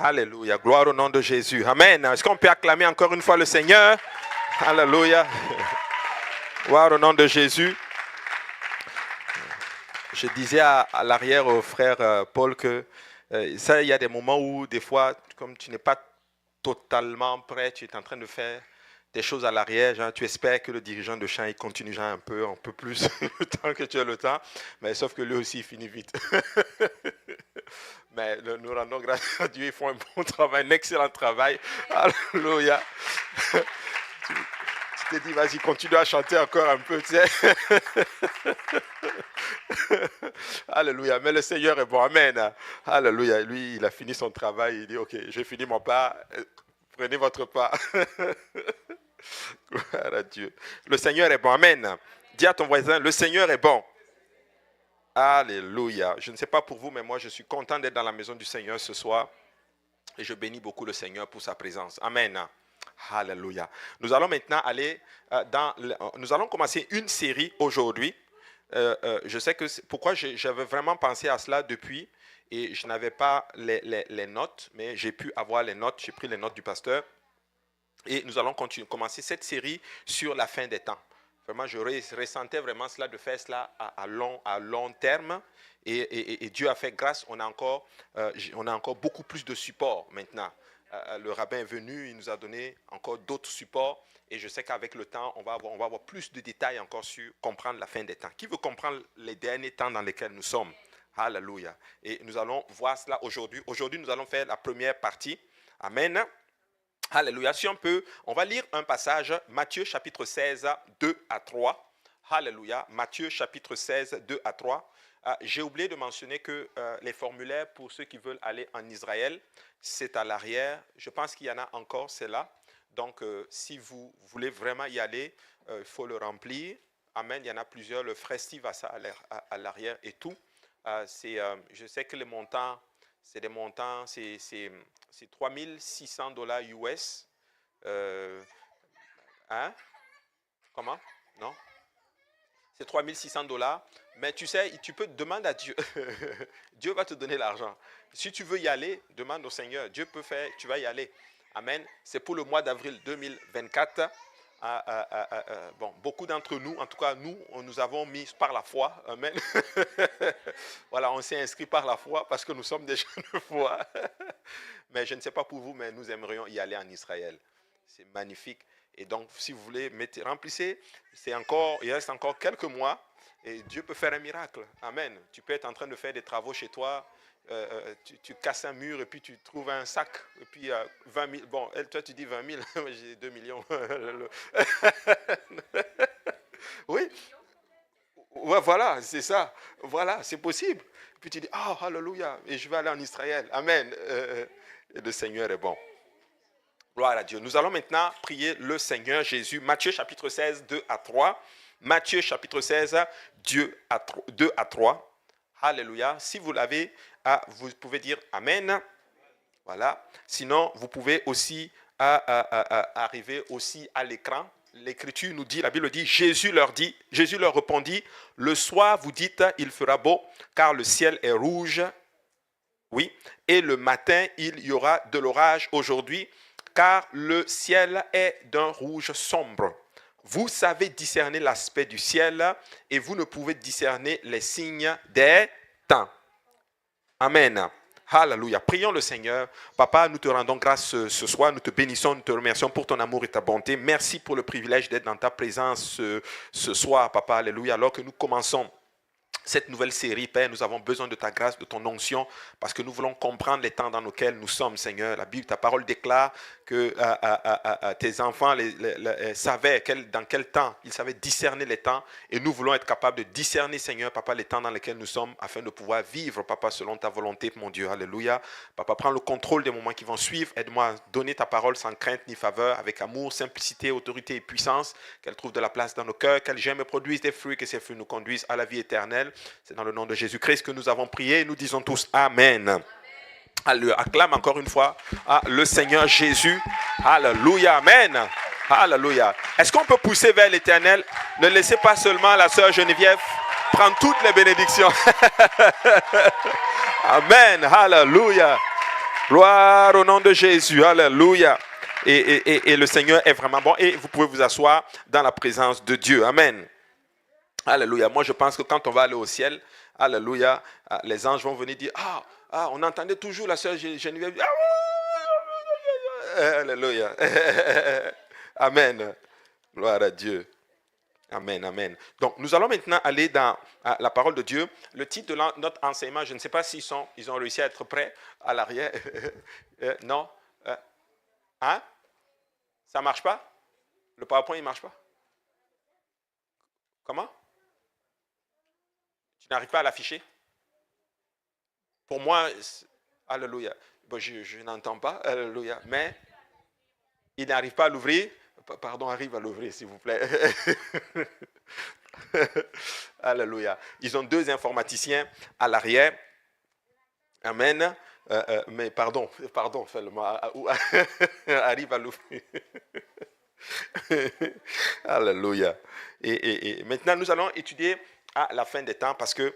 Alléluia. Gloire au nom de Jésus. Amen. Est-ce qu'on peut acclamer encore une fois le Seigneur? Alléluia. Gloire au nom de Jésus. Je disais à l'arrière au frère Paul que ça, il y a des moments où des fois, comme tu n'es pas totalement prêt, tu es en train de faire des choses à l'arrière, genre, tu espères que le dirigeant de chant il continue genre, un peu plus le temps que tu as le temps, mais sauf que lui aussi il finit vite. Mais nous rendons grâce à Dieu, ils font un bon travail, un excellent travail. Alléluia. Tu te dis, vas-y, continue à chanter encore un peu, tu sais. Alléluia. Mais le Seigneur est bon. Amen. Alléluia. Lui, il a fini son travail. Il dit, ok, j'ai fini mon pas. Prenez votre pas. Gloire à Dieu. Le Seigneur est bon. Amen. Dis à ton voisin, le Seigneur est bon. Alléluia. Je ne sais pas pour vous, mais moi, je suis content d'être dans la maison du Seigneur ce soir. Et je bénis beaucoup le Seigneur pour sa présence. Amen. Alléluia. Nous allons maintenant aller nous allons commencer une série aujourd'hui. Je sais que pourquoi j'avais vraiment pensé à cela depuis et je n'avais pas les notes, mais j'ai pu avoir les notes. J'ai pris les notes du pasteur et nous allons commencer cette série sur la fin des temps. Vraiment, je ressentais vraiment cela de faire cela à long terme et Dieu a fait grâce. On a encore beaucoup plus de support maintenant. Le rabbin est venu, il nous a donné encore d'autres supports et je sais qu'avec le temps, on va avoir plus de détails encore sur comprendre la fin des temps. Qui veut comprendre les derniers temps dans lesquels nous sommes? Alléluia. Et nous allons voir cela aujourd'hui. Aujourd'hui, nous allons faire la première partie. Amen. Alléluia. Si on peut, on va lire un passage, Matthieu chapitre 16, 2 à 3. Alléluia. Matthieu chapitre 16, 2 à 3. J'ai oublié de mentionner que les formulaires pour ceux qui veulent aller en Israël, c'est à l'arrière. Je pense qu'il y en a encore, c'est là. Donc, si vous voulez vraiment y aller, il faut le remplir. Amen. Il y en a plusieurs. Le frère Steve a ça à l'arrière et tout. Je sais que les montants, c'est des montants, c'est $3,600 US. Hein? Comment? Non? C'est $3,600. Mais tu sais, tu peux demander à Dieu. Dieu va te donner l'argent. Si tu veux y aller, demande au Seigneur. Dieu peut faire, tu vas y aller. Amen. C'est pour le mois d'avril 2024. Bon, beaucoup d'entre nous, en tout cas nous avons mis par la foi. Amen. Voilà, on s'est inscrit par la foi parce que nous sommes des gens de foi. Mais je ne sais pas pour vous, mais nous aimerions y aller en Israël. C'est magnifique. Et donc, si vous voulez, remplissez. Il reste encore quelques mois et Dieu peut faire un miracle. Amen. Tu peux être en train de faire des travaux chez toi. Tu casses un mur et puis tu trouves un sac. Et puis 20 000. Bon, toi tu dis 20 000. J'ai 2 millions. Oui. Ouais, voilà, c'est ça. Voilà, c'est possible. Et puis tu dis, oh, alléluia. Et je vais aller en Israël. Amen. Et le Seigneur est bon. Gloire à Dieu. Nous allons maintenant prier le Seigneur Jésus. Matthieu chapitre 16, 2 à 3. Matthieu chapitre 16, 2 à 3. Alléluia. Si vous l'avez, vous pouvez dire Amen. Voilà. Sinon, vous pouvez aussi arriver aussi à l'écran. L'Écriture nous dit, la Bible dit, Jésus leur répondit, le soir vous dites, il fera beau, car le ciel est rouge. Oui. Et le matin, il y aura de l'orage aujourd'hui, car le ciel est d'un rouge sombre. Vous savez discerner l'aspect du ciel et vous ne pouvez discerner les signes des temps. Amen. Alléluia. Prions le Seigneur. Papa, nous te rendons grâce ce soir. Nous te bénissons, nous te remercions pour ton amour et ta bonté. Merci pour le privilège d'être dans ta présence ce soir, Papa. Alléluia. Alors que nous commençons cette nouvelle série, Père, nous avons besoin de ta grâce, de ton onction, parce que nous voulons comprendre les temps dans lesquels nous sommes, Seigneur. La Bible, ta parole déclare que tes enfants savaient dans quel temps, ils savaient discerner les temps, et nous voulons être capables de discerner, Seigneur, Papa, les temps dans lesquels nous sommes, afin de pouvoir vivre, Papa, selon ta volonté, mon Dieu. Alléluia. Papa, prends le contrôle des moments qui vont suivre. Aide-moi à donner ta parole sans crainte ni faveur, avec amour, simplicité, autorité et puissance, qu'elle trouve de la place dans nos cœurs, qu'elle germe et produise des fruits, que ces fruits nous conduisent à la vie éternelle. C'est dans le nom de Jésus-Christ que nous avons prié. Nous disons tous Amen. Alléluia. Acclame encore une fois le Seigneur Jésus. Alléluia. Amen. Alléluia. Est-ce qu'on peut pousser vers l'éternel? Ne laissez pas seulement la sœur Geneviève prendre toutes les bénédictions. Amen. Alléluia. Gloire au nom de Jésus. Alléluia. Et le Seigneur est vraiment bon. Et vous pouvez vous asseoir dans la présence de Dieu. Amen. Alléluia. Moi, je pense que quand on va aller au ciel, alléluia, les anges vont venir dire, on entendait toujours la sœur Geneviève. Alléluia. Amen. Gloire à Dieu. Amen, amen. Donc, nous allons maintenant aller dans la parole de Dieu. Le titre de notre enseignement, je ne sais pas s'ils ont réussi à être prêts à l'arrière. Non? Hein? Ça ne marche pas? Le PowerPoint, il ne marche pas? Comment? Tu n'arrives pas à l'afficher? Pour moi, alléluia. Bon, je n'entends pas, alléluia. Mais il n'arrive pas à l'ouvrir. Pardon, arrive à l'ouvrir, s'il vous plaît. Alléluia. Ils ont 2 informaticiens à l'arrière. Amen. Mais pardon, fais-le-moi. Arrive à l'ouvrir. Alléluia. Et maintenant, nous allons étudier à la fin des temps parce que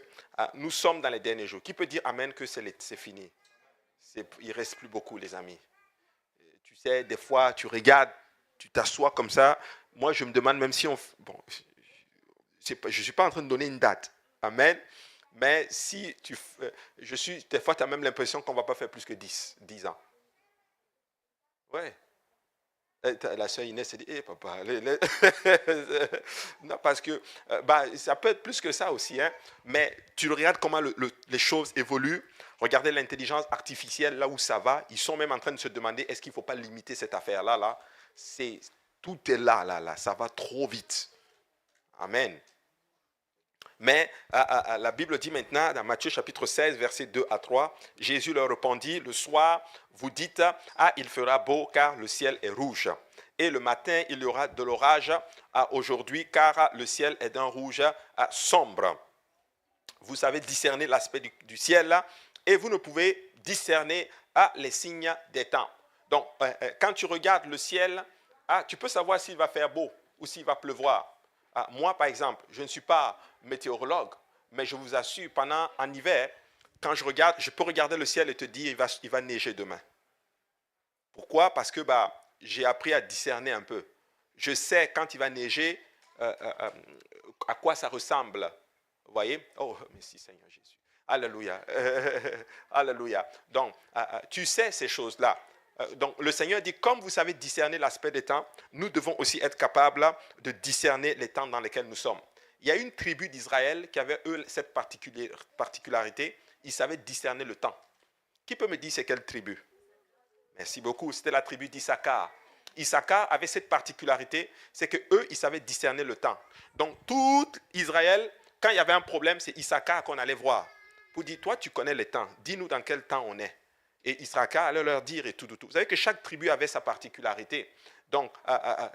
nous sommes dans les derniers jours. Qui peut dire Amen que c'est fini? Il ne reste plus beaucoup, les amis. Tu sais, des fois, tu regardes, tu t'assois comme ça. Moi, je me demande même si on... Bon, je ne suis pas en train de donner une date. Amen. Mais si tu... des fois, tu as même l'impression qu'on ne va pas faire plus que 10 ans. Ouais. La soeur Inès s'est dit, papa, non, parce que ça peut être plus que ça aussi, hein, mais tu regardes comment les choses évoluent, regardez l'intelligence artificielle, là où ça va, ils sont même en train de se demander, est-ce qu'il ne faut pas limiter cette affaire-là, là, tout est là, ça va trop vite. Amen. Mais la Bible dit maintenant, dans Matthieu chapitre 16, versets 2 à 3, Jésus leur répondit, le soir, vous dites, il fera beau car le ciel est rouge. Et le matin, il y aura de l'orage aujourd'hui car le ciel est d'un rouge sombre. Vous savez discerner l'aspect du ciel et vous ne pouvez discerner les signes des temps. Donc, quand tu regardes le ciel, tu peux savoir s'il va faire beau ou s'il va pleuvoir. Moi, par exemple, je ne suis pas météorologue, mais je vous assure, en hiver, quand je regarde, je peux regarder le ciel et te dire il va neiger demain. Pourquoi? Parce que j'ai appris à discerner un peu. Je sais quand il va neiger, à quoi ça ressemble. Vous voyez? Oh, merci Seigneur Jésus. Alléluia. Alléluia. Donc, tu sais ces choses-là. Donc, le Seigneur dit, comme vous savez discerner l'aspect des temps, nous devons aussi être capables de discerner les temps dans lesquels nous sommes. Il y a une tribu d'Israël qui avait, eux, cette particularité. Ils savaient discerner le temps. Qui peut me dire c'est quelle tribu? Merci beaucoup. C'était la tribu d'Issachar. Issachar avait cette particularité, c'est qu'eux, ils savaient discerner le temps. Donc, tout Israël, quand il y avait un problème, c'est Issachar qu'on allait voir. Pour dire, toi, tu connais les temps. Dis-nous dans quel temps on est. Et Issachar allait leur dire et tout. Vous savez que chaque tribu avait sa particularité. Donc,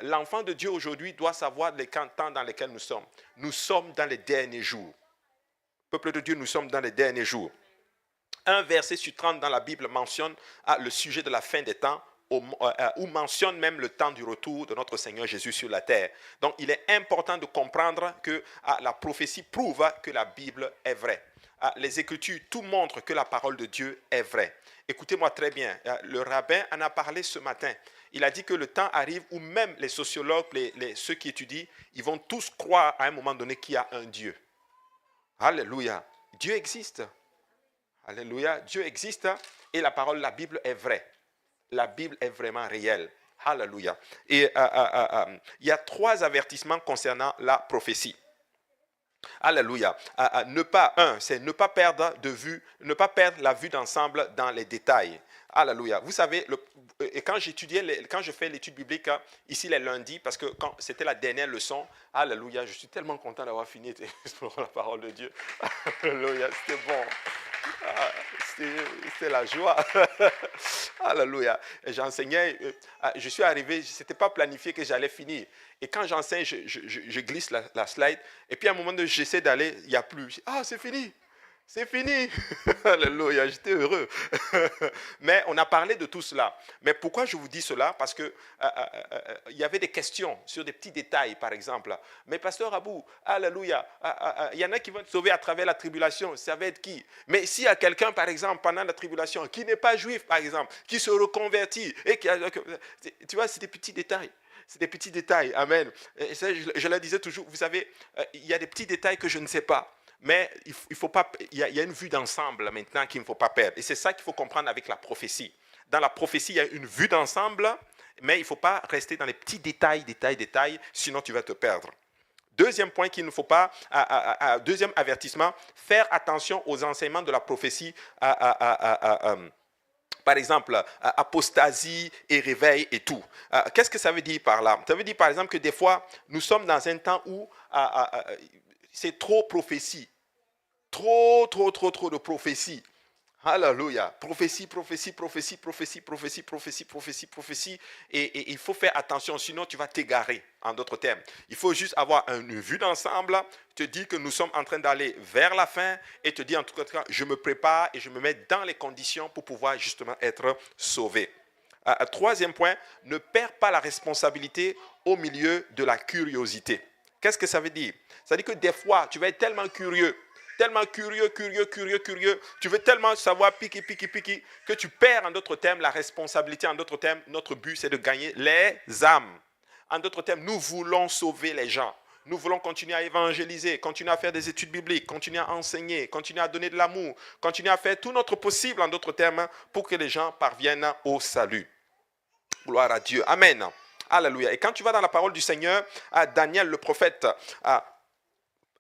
l'enfant de Dieu aujourd'hui doit savoir les temps dans lesquels nous sommes. Nous sommes dans les derniers jours. Peuple de Dieu, nous sommes dans les derniers jours. Un verset sur 30 dans la Bible mentionne le sujet de la fin des temps, ou mentionne même le temps du retour de notre Seigneur Jésus sur la terre. Donc, il est important de comprendre que la prophétie prouve que la Bible est vraie. Les Écritures, tout montre que la parole de Dieu est vraie. Écoutez-moi très bien, le rabbin en a parlé ce matin. Il a dit que le temps arrive où même les sociologues, ceux qui étudient, ils vont tous croire à un moment donné qu'il y a un Dieu. Alléluia. Dieu existe. Alléluia. Dieu existe et la parole, la Bible est vraie. La Bible est vraiment réelle. Alléluia. Et il y a 3 avertissements concernant la prophétie. Alléluia. C'est ne pas perdre de vue, ne pas perdre la vue d'ensemble dans les détails. Alléluia. Vous savez, quand je fais l'étude biblique ici les lundis, parce que quand c'était la dernière leçon, alléluia, je suis tellement content d'avoir fini la parole de Dieu. Alléluia, c'était bon. C'était la joie. Alléluia. J'enseignais, je suis arrivé, ce n'était pas planifié que j'allais finir. Et quand j'enseigne, je glisse la slide. Et puis à un moment donné, j'essaie d'aller, il n'y a plus. C'est fini. C'est fini. Alléluia, j'étais heureux. Mais on a parlé de tout cela. Mais pourquoi je vous dis cela? Parce que il y avait des questions sur des petits détails, par exemple. Mais pasteur Abou, alléluia, il y en a qui vont être sauvés à travers la tribulation. Ça va être qui? Mais s'il y a quelqu'un, par exemple, pendant la tribulation, qui n'est pas juif, par exemple, qui se reconvertit, et qui tu vois, c'est des petits détails. C'est des petits détails. Amen. Et ça, je le disais toujours, vous savez, il y a des petits détails que je ne sais pas. Mais il y a une vue d'ensemble maintenant qu'il ne faut pas perdre. Et c'est ça qu'il faut comprendre avec la prophétie. Dans la prophétie, il y a une vue d'ensemble, mais il ne faut pas rester dans les petits détails, sinon tu vas te perdre. Deuxième point qu'il ne faut pas, deuxième avertissement, faire attention aux enseignements de la prophétie, par exemple, apostasie et réveil et tout. Qu'est-ce que ça veut dire par là? Ça veut dire par exemple que des fois, nous sommes dans un temps où c'est trop prophétie. Trop de prophétie. Alléluia. Prophétie. Et il faut faire attention, sinon tu vas t'égarer, en d'autres termes. Il faut juste avoir une vue d'ensemble, te dire que nous sommes en train d'aller vers la fin et te dire en tout cas, je me prépare et je me mets dans les conditions pour pouvoir justement être sauvé. Troisième point, ne perds pas la responsabilité au milieu de la curiosité. Qu'est-ce que ça veut dire? Ça veut dire que des fois, tu vas être tellement curieux, tu veux tellement savoir piqui, que tu perds en d'autres termes la responsabilité. En d'autres termes, notre but, c'est de gagner les âmes. En d'autres termes, nous voulons sauver les gens. Nous voulons continuer à évangéliser, continuer à faire des études bibliques, continuer à enseigner, continuer à donner de l'amour, continuer à faire tout notre possible, en d'autres termes, pour que les gens parviennent au salut. Gloire à Dieu. Amen. Alléluia. Et quand tu vas dans la parole du Seigneur, Daniel, le prophète,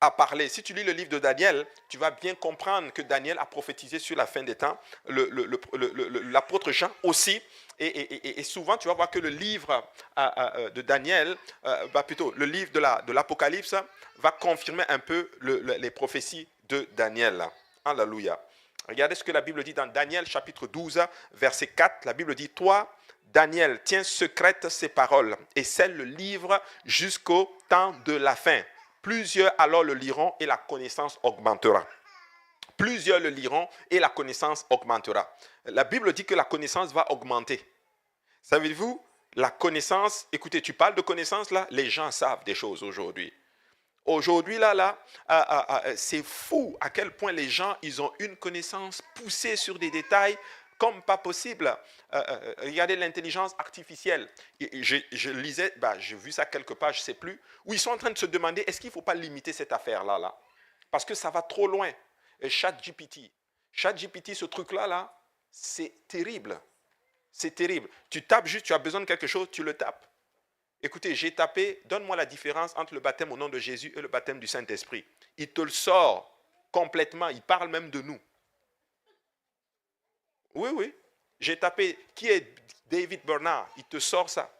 a parlé. Si tu lis le livre de Daniel, tu vas bien comprendre que Daniel a prophétisé sur la fin des temps. L'apôtre Jean aussi. Et souvent, tu vas voir que le livre de Daniel, plutôt le livre de l'Apocalypse, va confirmer un peu les prophéties de Daniel. Alléluia. Regardez ce que la Bible dit dans Daniel chapitre 12, verset 4. La Bible dit, toi, Daniel, tiens secrètes ces paroles et scelle le livre jusqu'au temps de la fin. Plusieurs alors le liront et la connaissance augmentera. Plusieurs le liront et la connaissance augmentera. La Bible dit que la connaissance va augmenter. Savez-vous, la connaissance, écoutez, tu parles de connaissance là, les gens savent des choses aujourd'hui. Aujourd'hui, c'est fou à quel point les gens, ils ont une connaissance poussée sur des détails comme pas possible. Regardez l'intelligence artificielle. Je lisais, j'ai vu ça quelque part, je ne sais plus, où ils sont en train de se demander, est-ce qu'il ne faut pas limiter cette affaire-là, parce que ça va trop loin. ChatGPT, ce truc-là, c'est terrible. C'est terrible. Tu tapes juste, tu as besoin de quelque chose, tu le tapes. Écoutez, j'ai tapé, donne-moi la différence entre le baptême au nom de Jésus et le baptême du Saint-Esprit. Il te le sort complètement, il parle même de nous. Oui. J'ai tapé, qui est David Bernard? Il te sort ça.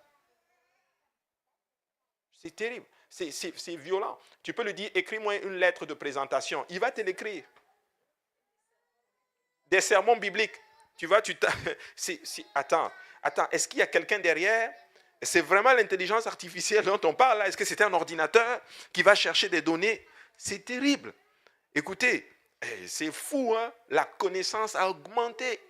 C'est terrible, c'est violent. Tu peux lui dire, écris-moi une lettre de présentation. Il va te l'écrire. Des sermons bibliques. Tu vois, attends, est-ce qu'il y a quelqu'un derrière? C'est vraiment l'intelligence artificielle dont on parle là. Est-ce que c'est un ordinateur qui va chercher des données? C'est terrible. Écoutez, c'est fou, hein? La connaissance a augmenté.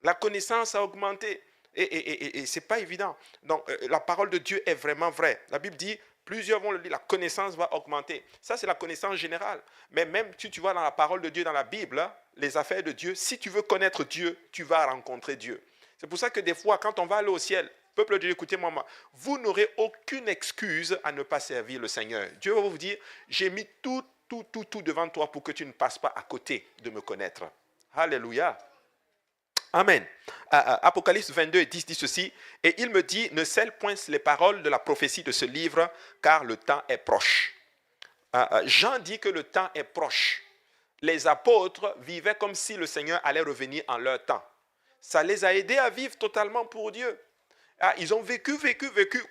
La connaissance a augmenté. Et ce n'est pas évident. Donc, la parole de Dieu est vraiment vraie. La Bible dit, plusieurs vont le dire, la connaissance va augmenter. Ça, c'est la connaissance générale. Mais même si tu vois dans la parole de Dieu, dans la Bible, les affaires de Dieu, si tu veux connaître Dieu, tu vas rencontrer Dieu. C'est pour ça que des fois, quand on va aller au ciel, peuple de Dieu, écoutez-moi, vous n'aurez aucune excuse à ne pas servir le Seigneur. Dieu va vous dire, j'ai mis tout devant toi pour que tu ne passes pas à côté de me connaître. Alléluia. Amen. Apocalypse 22, 10 dit ceci, et il me dit, ne scelle point les paroles de la prophétie de ce livre, car le temps est proche. Jean dit que le temps est proche. Les apôtres vivaient comme si le Seigneur allait revenir en leur temps. Ça les a aidés à vivre totalement pour Dieu. Ils ont vécu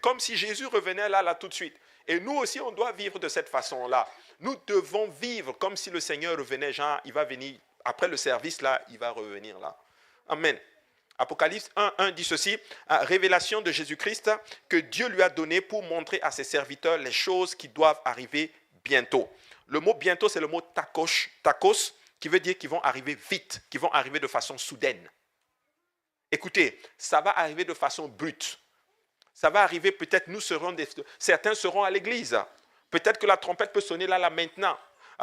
comme si Jésus revenait là tout de suite. Et nous aussi, on doit vivre de cette façon-là. Nous devons vivre comme si le Seigneur revenait, genre, il va venir, après le service, là, il va revenir là. Amen. Apocalypse 1 dit ceci, révélation de Jésus-Christ que Dieu lui a donné pour montrer à ses serviteurs les choses qui doivent arriver bientôt. Le mot bientôt, c'est le mot takos, qui veut dire qu'ils vont arriver vite, qu'ils vont arriver de façon soudaine. Écoutez, ça va arriver de façon brute. Ça va arriver, peut-être certains seront à l'église. Peut-être que la trompette peut sonner là maintenant.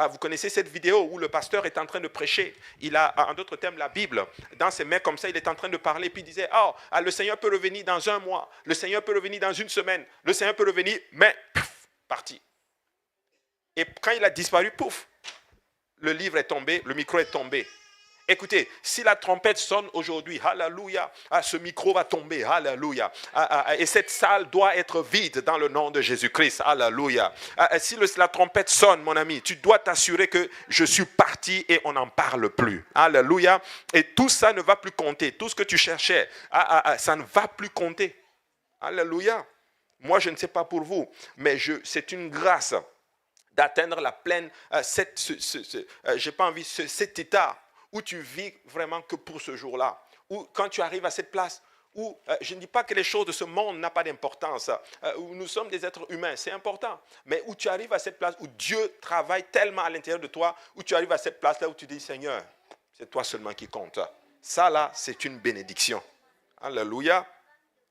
Vous connaissez cette vidéo où le pasteur est en train de prêcher. Il a, en d'autres termes, la Bible dans ses mains comme ça. Il est en train de parler. Puis il disait, le Seigneur peut revenir dans 1 mois. Le Seigneur peut revenir dans 1 semaine. Le Seigneur peut revenir, mais parti. Et quand il a disparu, pouf, le livre est tombé, le micro est tombé. Écoutez, si la trompette sonne aujourd'hui, alléluia, ce micro va tomber, alléluia. Et cette salle doit être vide dans le nom de Jésus-Christ, alléluia. Si la trompette sonne, mon ami, tu dois t'assurer que je suis parti et on n'en parle plus, alléluia. Et tout ça ne va plus compter, tout ce que tu cherchais, ça ne va plus compter, alléluia. Moi, je ne sais pas pour vous, mais c'est une grâce d'atteindre la pleine, j'ai pas envie, cet état où tu vis vraiment que pour ce jour-là, où quand tu arrives à cette place, où je ne dis pas que les choses de ce monde n'ont pas d'importance, où nous sommes des êtres humains, c'est important, mais où tu arrives à cette place où Dieu travaille tellement à l'intérieur de toi, où tu arrives à cette place-là où tu dis, Seigneur, c'est toi seulement qui compte. Ça là, c'est une bénédiction. Alléluia.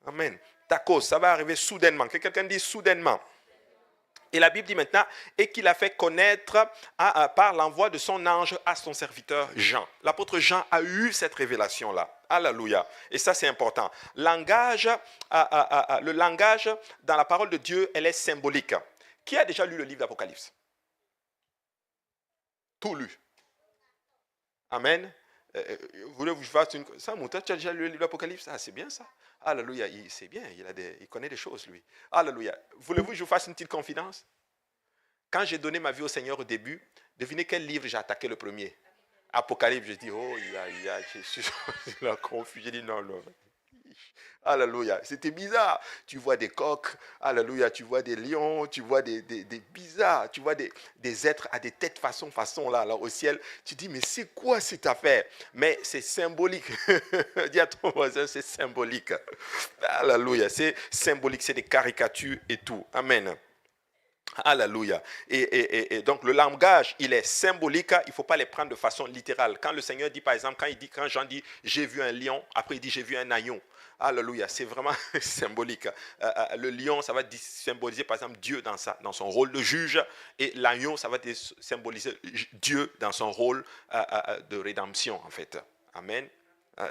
Amen. Ta cause, ça va arriver soudainement. Que quelqu'un dise soudainement. Et la Bible dit maintenant, et qu'il a fait connaître par l'envoi de son ange à son serviteur Jean. L'apôtre Jean a eu cette révélation-là. Alléluia. Et ça, c'est important. Le langage dans la parole de Dieu, elle est symbolique. Qui a déjà lu le livre d'Apocalypse? Tout lu. Amen. Voulez-vous que je fasse une... Ça, mon tu as déjà lu le livre d'Apocalypse? Ah, c'est bien ça. Alléluia, c'est bien, il connaît des choses, lui. Alléluia. Voulez-vous que je vous fasse une petite confidence? Quand j'ai donné ma vie au Seigneur au début, devinez quel livre j'ai attaqué le premier? Apocalypse, je dis, oh, je suis la confusion. J'ai dit, non. Alléluia. C'était bizarre. Tu vois des coqs, alléluia, tu vois des lions, tu vois des bizarres, tu vois des êtres à des têtes façon là au ciel. Tu dis, mais c'est quoi cette affaire? Mais c'est symbolique. Dis à ton voisin, c'est symbolique. Alléluia. C'est symbolique, c'est des caricatures et tout. Amen. Alléluia. Et donc le langage, il est symbolique, il ne faut pas les prendre de façon littérale. Quand le Seigneur dit, par exemple, quand Jean dit, j'ai vu un lion, après il dit, j'ai vu un agneau. Alléluia, c'est vraiment symbolique. Le lion, ça va symboliser, par exemple, Dieu dans son rôle de juge, et l'agneau, ça va symboliser Dieu dans son rôle de rédemption, en fait. Amen.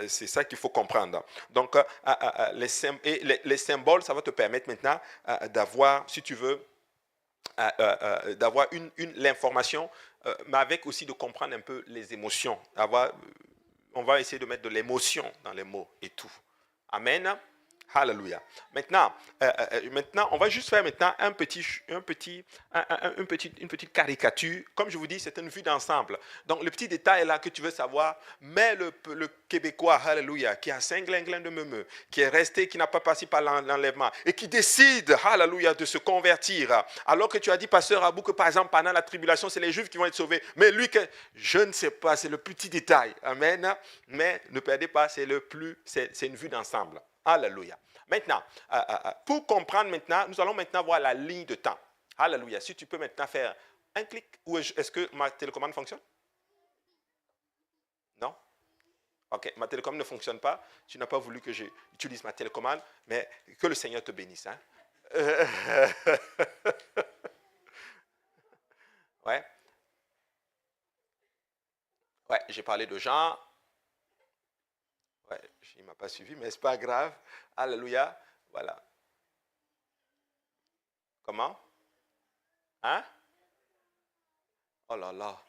C'est ça qu'il faut comprendre. Donc, les symboles, ça va te permettre maintenant d'avoir, si tu veux, d'avoir l'information, mais avec aussi de comprendre un peu les émotions. On va essayer de mettre de l'émotion dans les mots et tout. Amen. Alléluia. Maintenant, on va juste faire maintenant une petite caricature. Comme je vous dis, c'est une vue d'ensemble. Donc, le petit détail là que tu veux savoir, mais le Québécois, alléluia, qui a 5 glinglins de meumeux, qui est resté, qui n'a pas passé par l'enlèvement, et qui décide, alléluia, de se convertir. Alors que tu as dit, pasteur Abou, que par exemple, pendant la tribulation, c'est les Juifs qui vont être sauvés. Mais lui, je ne sais pas, c'est le petit détail. Amen. Mais ne perdez pas, c'est une vue d'ensemble. Alléluia. Maintenant, pour comprendre maintenant, nous allons maintenant voir la ligne de temps. Alléluia. Si tu peux maintenant faire un clic, ou est-ce que ma télécommande fonctionne? Non? Ok, ma télécommande ne fonctionne pas. Tu n'as pas voulu que j'utilise ma télécommande, mais que le Seigneur te bénisse. Hein? Ouais. Ouais, j'ai parlé de Jean. Ouais, il ne m'a pas suivi, mais ce n'est pas grave. Alléluia. Voilà. Comment? Hein? Oh là là.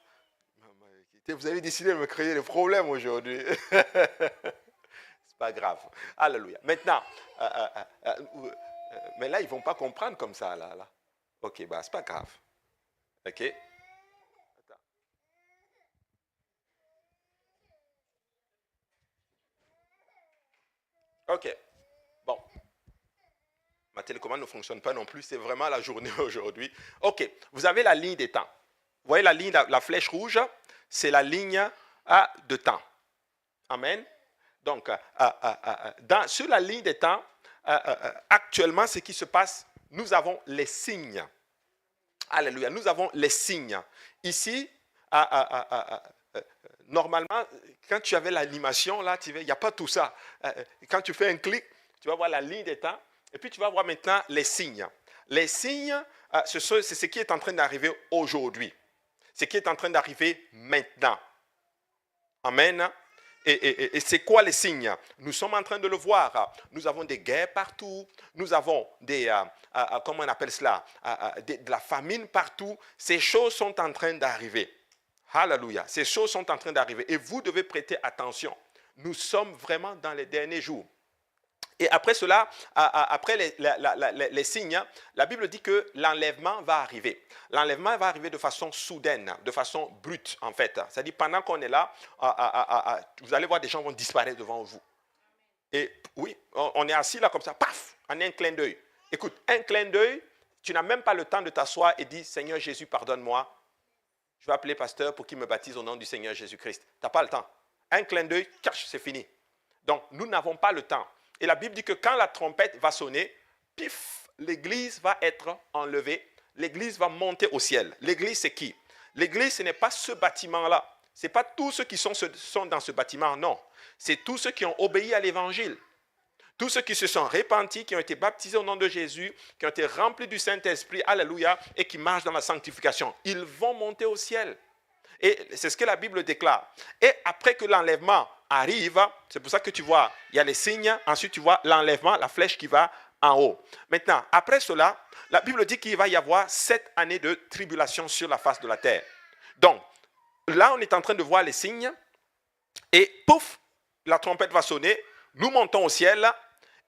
Vous avez décidé de me créer des problèmes aujourd'hui. C'est pas grave. Alléluia. Maintenant, mais là, ils ne vont pas comprendre comme ça. Là. Ok, bah, c'est pas grave. Ok? Attends. Ok. Bon. Ma télécommande ne fonctionne pas non plus. C'est vraiment la journée aujourd'hui. Ok. Vous avez la ligne des temps. Vous voyez la ligne, la flèche rouge, c'est la ligne de temps. Amen. Donc, sur la ligne des temps, actuellement, ce qui se passe, nous avons les signes. Alléluia. Nous avons les signes. Ici, normalement, quand tu avais l'animation, là, il n'y a pas tout ça. Quand tu fais un clic, tu vas voir la ligne des temps. Et puis, tu vas voir maintenant les signes. Les signes, c'est ce qui est en train d'arriver aujourd'hui. Ce qui est en train d'arriver maintenant. Amen. Et c'est quoi les signes? Nous sommes en train de le voir. Nous avons des guerres partout. Nous avons comment on appelle cela? De la famine partout. Ces choses sont en train d'arriver. Alléluia. Ces choses sont en train d'arriver. Et vous devez prêter attention. Nous sommes vraiment dans les derniers jours. Et après cela, après les signes, la Bible dit que l'enlèvement va arriver. L'enlèvement va arriver de façon soudaine, de façon brute en fait. C'est-à-dire pendant qu'on est là, vous allez voir des gens vont disparaître devant vous. Et oui, on est assis là comme ça, paf, en un clin d'œil. Écoute, un clin d'œil, tu n'as même pas le temps de t'asseoir et dire, Seigneur Jésus, pardonne-moi. Je vais appeler pasteur pour qu'il me baptise au nom du Seigneur Jésus-Christ. Tu n'as pas le temps. Un clin d'œil, cache, c'est fini. Donc, nous n'avons pas le temps. Et la Bible dit que quand la trompette va sonner, pif, l'église va être enlevée. L'église va monter au ciel. L'église, c'est qui? L'église, ce n'est pas ce bâtiment-là. Ce n'est pas tous ceux qui sont dans ce bâtiment, non. C'est tous ceux qui ont obéi à l'évangile. Tous ceux qui se sont repentis, qui ont été baptisés au nom de Jésus, qui ont été remplis du Saint-Esprit, alléluia, et qui marchent dans la sanctification. Ils vont monter au ciel. Et c'est ce que la Bible déclare. Et après que l'enlèvement arrive, c'est pour ça que tu vois, il y a les signes, ensuite tu vois l'enlèvement, la flèche qui va en haut. Maintenant, après cela, la Bible dit qu'il va y avoir 7 années de tribulation sur la face de la terre. Donc, là, on est en train de voir les signes, et pouf, la trompette va sonner, nous montons au ciel,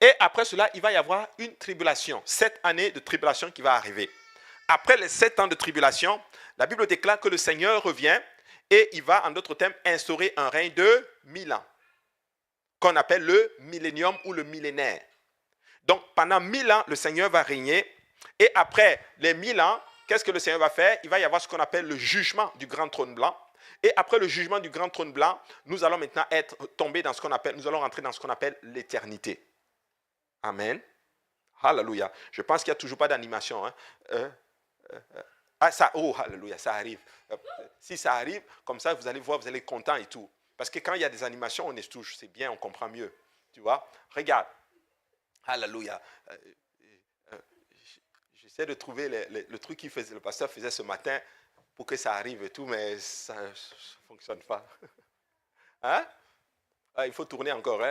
et après cela, il va y avoir une tribulation, 7 années de tribulation qui va arriver. Après les 7 ans de tribulation, la Bible déclare que le Seigneur revient et il va, en d'autres termes, instaurer un règne de 1000 ans, qu'on appelle le millénium ou le millénaire. Donc, pendant 1000 ans, le Seigneur va régner. Et après les 1000 ans, qu'est-ce que le Seigneur va faire? Il va y avoir ce qu'on appelle le jugement du grand trône blanc. Et après le jugement du grand trône blanc, nous allons maintenant tomber dans ce qu'on appelle, nous allons rentrer dans ce qu'on appelle l'éternité. Amen. Alléluia. Je pense qu'il n'y a toujours pas d'animation. Alléluia, ça arrive. Si ça arrive, comme ça, vous allez voir, vous allez être content et tout. Parce que quand il y a des animations, on est touche, c'est bien, on comprend mieux. Tu vois? Regarde. Alléluia. J'essaie de trouver le truc que le pasteur faisait ce matin pour que ça arrive et tout, mais ça ne fonctionne pas. Hein? Il faut tourner encore.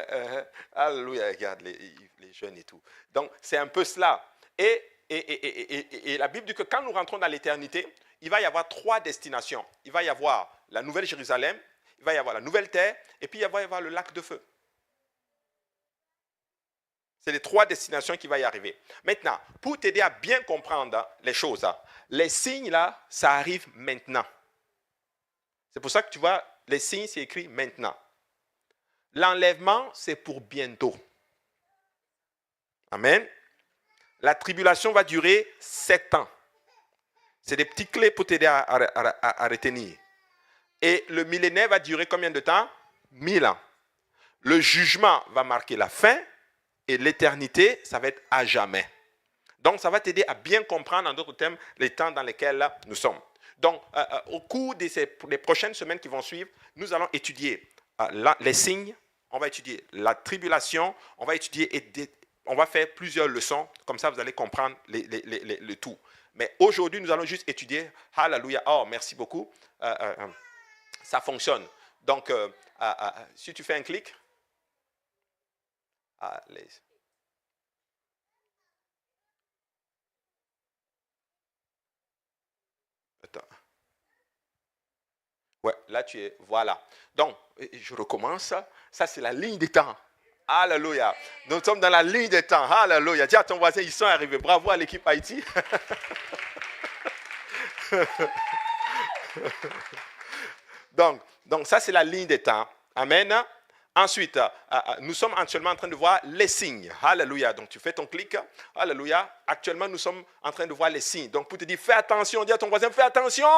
Alléluia, regarde les jeunes et tout. Donc, c'est un peu cela. Et la Bible dit que quand nous rentrons dans l'éternité, il va y avoir 3 destinations. Il va y avoir la Nouvelle Jérusalem, il va y avoir la Nouvelle Terre, et puis il va y avoir le lac de feu. C'est les 3 destinations qui vont y arriver. Maintenant, pour t'aider à bien comprendre les choses, les signes là, ça arrive maintenant. C'est pour ça que tu vois, les signes, c'est écrit maintenant. L'enlèvement, c'est pour bientôt. Amen. La tribulation va durer 7 ans. C'est des petites clés pour t'aider à retenir. Et le millénaire va durer combien de temps? 1000 ans. Le jugement va marquer la fin et l'éternité, ça va être à jamais. Donc, ça va t'aider à bien comprendre, en d'autres termes, les temps dans lesquels nous sommes. Donc, au cours des prochaines semaines qui vont suivre, nous allons étudier les signes, on va étudier la tribulation, on va étudier on va faire plusieurs leçons, comme ça vous allez comprendre le tout. Mais aujourd'hui, nous allons juste étudier, alléluia, oh merci beaucoup, ça fonctionne. Donc, si tu fais un clic, allez. Attends. Ouais, là tu es, voilà. Donc, je recommence, ça c'est la ligne des temps. Alléluia. Nous sommes dans la ligne des temps. Alléluia. Dis à ton voisin, ils sont arrivés. Bravo à l'équipe Haïti. donc, ça, c'est la ligne des temps. Amen. Ensuite, nous sommes actuellement en train de voir les signes. Alléluia. Donc, tu fais ton clic. Alléluia. Actuellement, nous sommes en train de voir les signes. Donc, pour te dire, fais attention, dis à ton voisin, fais attention.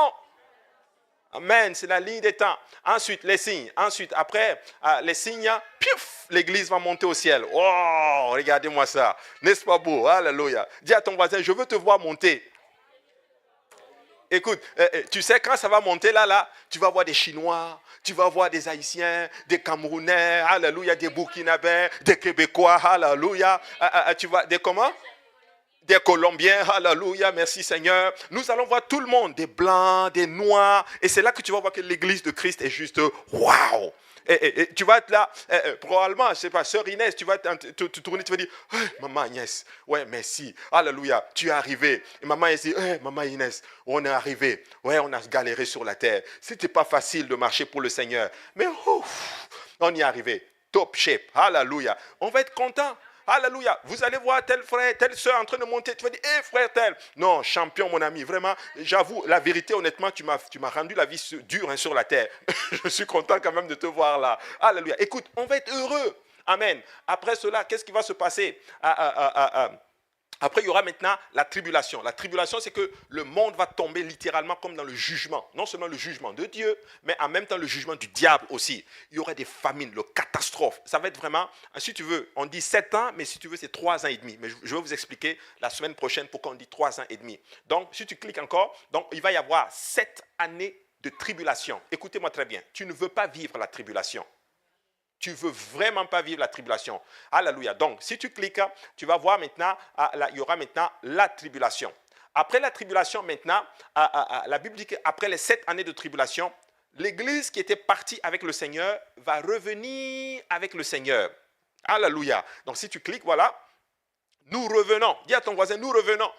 Amen, c'est la ligne des temps. Ensuite, les signes. Ensuite, après les signes, piouf, l'église va monter au ciel. Oh, regardez-moi ça. N'est-ce pas beau? Alléluia. Dis à ton voisin, je veux te voir monter. Écoute, tu sais, quand ça va monter là, tu vas voir des Chinois, tu vas voir des Haïtiens, des Camerounais, alléluia, des Burkinabés, des Québécois, alléluia. Tu vois, des comment? Des Colombiens, alléluia, merci Seigneur. Nous allons voir tout le monde, des Blancs, des Noirs. Et c'est là que tu vas voir que l'Église de Christ est juste waouh. Et tu vas être là, probablement, je ne sais pas, sœur Inès, tu vas te tourner, tu vas dire, hey, maman Inès, ouais, merci, alléluia, tu es arrivé. Et maman Inès dit, hey, maman Inès, on est arrivé, ouais, on a galéré sur la terre. C'était pas facile de marcher pour le Seigneur, mais ouf, on y est arrivé, top shape, alléluia. On va être content. Alléluia. Vous allez voir tel frère, telle soeur en train de monter. Tu vas dire, hé frère tel. Non, champion mon ami. Vraiment, j'avoue, la vérité, honnêtement, tu m'as rendu la vie dure sur la terre. Je suis content quand même de te voir là. Alléluia. Écoute, on va être heureux. Amen. Après cela, qu'est-ce qui va se passer? Après, il y aura maintenant la tribulation. La tribulation, c'est que le monde va tomber littéralement comme dans le jugement. Non seulement le jugement de Dieu, mais en même temps le jugement du diable aussi. Il y aura des famines, le catastrophe. Ça va être vraiment, si tu veux, on dit 7 ans, mais si tu veux, c'est 3 ans et demi. Mais je vais vous expliquer la semaine prochaine pourquoi on dit 3 ans et demi. Donc, si tu cliques encore, donc, il va y avoir 7 années de tribulation. Écoutez-moi très bien. Tu ne veux pas vivre la tribulation. Tu ne veux vraiment pas vivre la tribulation. Alléluia. Donc, si tu cliques, tu vas voir maintenant, il y aura maintenant la tribulation. Après la tribulation, maintenant, la Bible dit qu'après les 7 années de tribulation, l'Église qui était partie avec le Seigneur va revenir avec le Seigneur. Alléluia. Donc, si tu cliques, voilà, nous revenons. Dis à ton voisin, nous revenons.